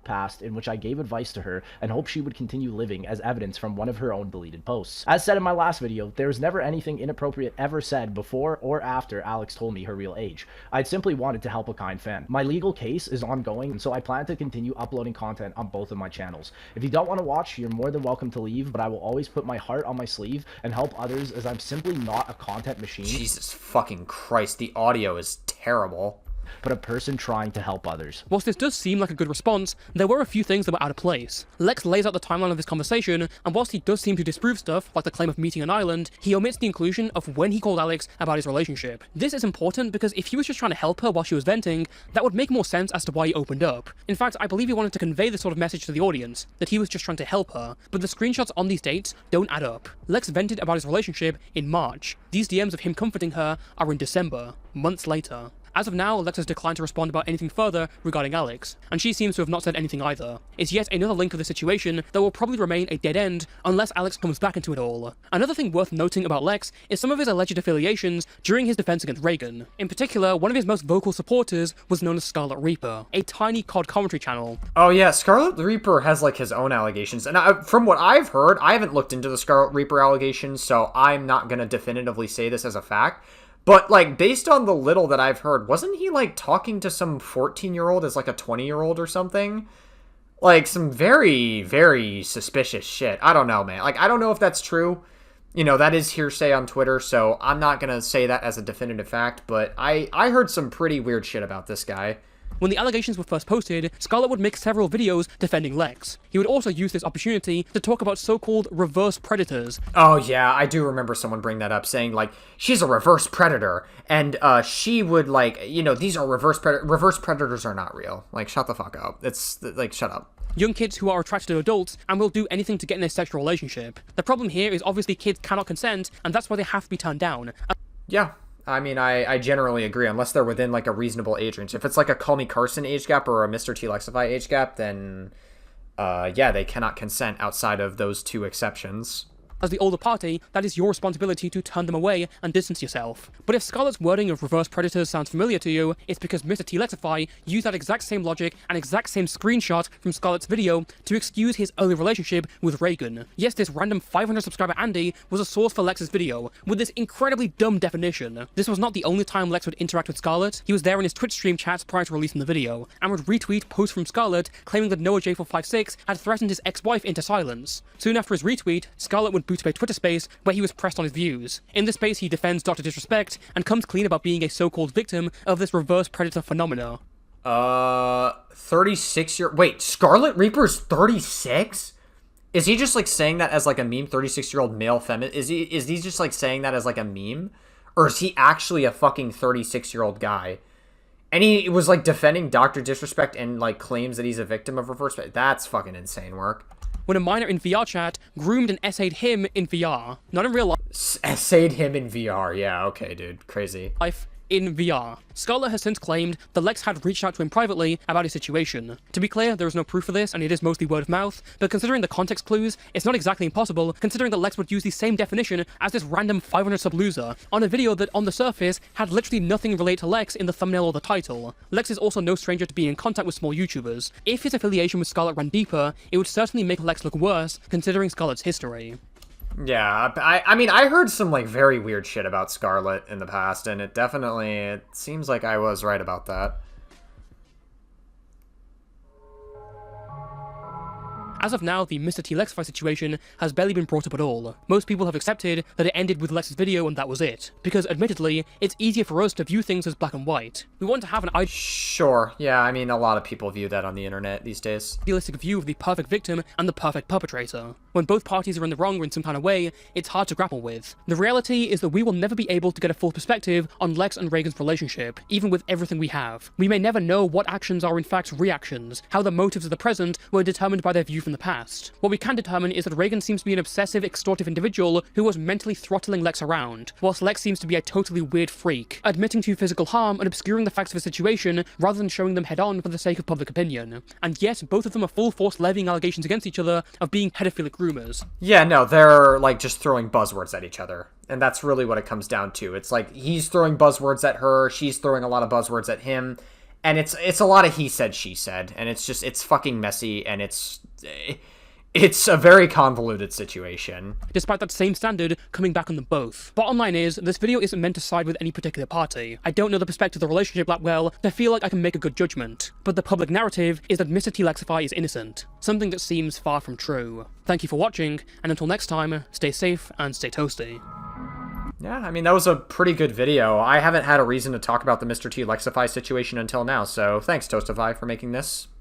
past, in which I gave advice to her and hoped she would continue living as evidence from one of her own deleted posts. As said in my last video, there was never anything inappropriate ever said before or after Alex told me her real age. I'd simply wanted to help a kind fan. My legal case is ongoing, and so I plan to continue uploading content on both of my channels. If you don't want to watch, you're more than welcome to leave, but I will always put my heart on my sleeve and help others, as I'm simply not a content machine. Jesus fucking Christ, the audio is terrible. But a person trying to help others. Whilst this does seem like a good response, there were a few things that were out of place. Lex lays out the timeline of this conversation, and whilst he does seem to disprove stuff, like the claim of meeting an island, he omits the inclusion of when he called Alex about his relationship. This is important because if he was just trying to help her while she was venting, that would make more sense as to why he opened up. In fact, I believe he wanted to convey this sort of message to the audience, that he was just trying to help her, but the screenshots on these dates don't add up. Lex vented about his relationship in March. These DMs of him comforting her are in December, months later. As of now, Lex has declined to respond about anything further regarding Alex, and she seems to have not said anything either. It's yet another link of the situation that will probably remain a dead end unless Alex comes back into it all. Another thing worth noting about Lex is some of his alleged affiliations during his defense against Reagan. In particular, one of his most vocal supporters was known as Scarlet Reaper, a tiny COD commentary channel. Oh yeah, Scarlet Reaper has like his own allegations, and from what I've heard, I haven't looked into the Scarlet Reaper allegations, so I'm not gonna definitively say this as a fact. But, like, based on the little that I've heard, wasn't he, like, talking to some 14-year-old as, like, a 20-year-old or something? Like, some very, very suspicious shit. I don't know, man. Like, I don't know if that's true. You know, that is hearsay on Twitter, so I'm not gonna say that as a definitive fact, but I heard some pretty weird shit about this guy. When the allegations were first posted, Scarlett would make several videos defending Lex. He would also use this opportunity to talk about so-called reverse predators. Oh yeah, I do remember someone bring that up, saying like, she's a reverse predator, and she would like, you know, these are reverse predators are not real. Like, shut the fuck up. It's like, shut up. Young kids who are attracted to adults and will do anything to get in a sexual relationship. The problem here is obviously kids cannot consent, and that's why they have to be turned down. Yeah. I mean, I generally agree, unless they're within, like, a reasonable age range. If it's, like, a Call Me Carson age gap or a MrTLexify age gap, then, yeah, they cannot consent outside of those two exceptions. As the older party, that is your responsibility to turn them away and distance yourself. But if Scarlett's wording of reverse predators sounds familiar to you, it's because MrTLexify used that exact same logic and exact same screenshot from Scarlett's video to excuse his early relationship with Reagan. Yes, this random 500 subscriber Andy was a source for Lex's video, with this incredibly dumb definition. This was not the only time Lex would interact with Scarlett. He was there in his Twitch stream chats prior to releasing the video, and would retweet posts from Scarlett claiming that Noah J456 had threatened his ex-wife into silence. Soon after his retweet, Scarlett would boot up a Twitter space where he was pressed on his views. In this space, he defends Dr. Disrespect and comes clean about being a so-called victim of this reverse predator phenomena. 36-year... Wait, Scarlet Reaper's 36? Is he just, like, saying that as, like, a meme? 36-year-old male feminist? Is he just, like, saying that as, like, a meme? Or is he actually a fucking 36-year-old guy? And he was, like, defending Dr. Disrespect and, like, claims that he's a victim of reverse... That's fucking insane work. When a minor in VR chat groomed and essayed him in VR. Not in real life. Essayed him in VR. Yeah, okay, dude. Crazy. In VR. Scarlett has since claimed that Lex had reached out to him privately about his situation. To be clear, there is no proof for this, and it is mostly word of mouth, but considering the context clues, it's not exactly impossible, considering that Lex would use the same definition as this random 500 sub loser, on a video that, on the surface, had literally nothing related to Lex in the thumbnail or the title. Lex is also no stranger to being in contact with small YouTubers. If his affiliation with Scarlett ran deeper, it would certainly make Lex look worse, considering Scarlett's history. Yeah, I mean, I heard some, like, very weird shit about Scarlett in the past, and it seems like I was right about that. As of now, the MrTLexify situation has barely been brought up at all. Most people have accepted that it ended with Lex's video and that was it. Because, admittedly, it's easier for us to view things as black and white. We want to have an Sure, yeah, I mean, a lot of people view that on the internet these days. Idealistic view of the perfect victim and the perfect perpetrator. When both parties are in the wrong or in some kind of way, it's hard to grapple with. The reality is that we will never be able to get a full perspective on Lex and Reagan's relationship, even with everything we have. We may never know what actions are in fact reactions, how the motives of the present were determined by their view from the past. What we can determine is that Reagan seems to be an obsessive, extortive individual who was mentally throttling Lex around, whilst Lex seems to be a totally weird freak, admitting to physical harm and obscuring the facts of a situation rather than showing them head-on for the sake of public opinion. And yet, both of them are full force levying allegations against each other of being pedophilic rumors. Yeah, no, they're, like, just throwing buzzwords at each other. And that's really what it comes down to. It's like, he's throwing buzzwords at her, she's throwing a lot of buzzwords at him, and it's a lot of he said, she said, and it's fucking messy, and it's a very convoluted situation. Despite that same standard coming back on them both. Bottom line is, this video isn't meant to side with any particular party. I don't know the perspective of the relationship that well to feel like I can make a good judgment. But the public narrative is that MrTLexify is innocent. Something that seems far from true. Thank you for watching, and until next time, stay safe and stay toasty. Yeah, I mean, that was a pretty good video. I haven't had a reason to talk about the MrTLexify situation until now, so thanks, Toastify, for making this.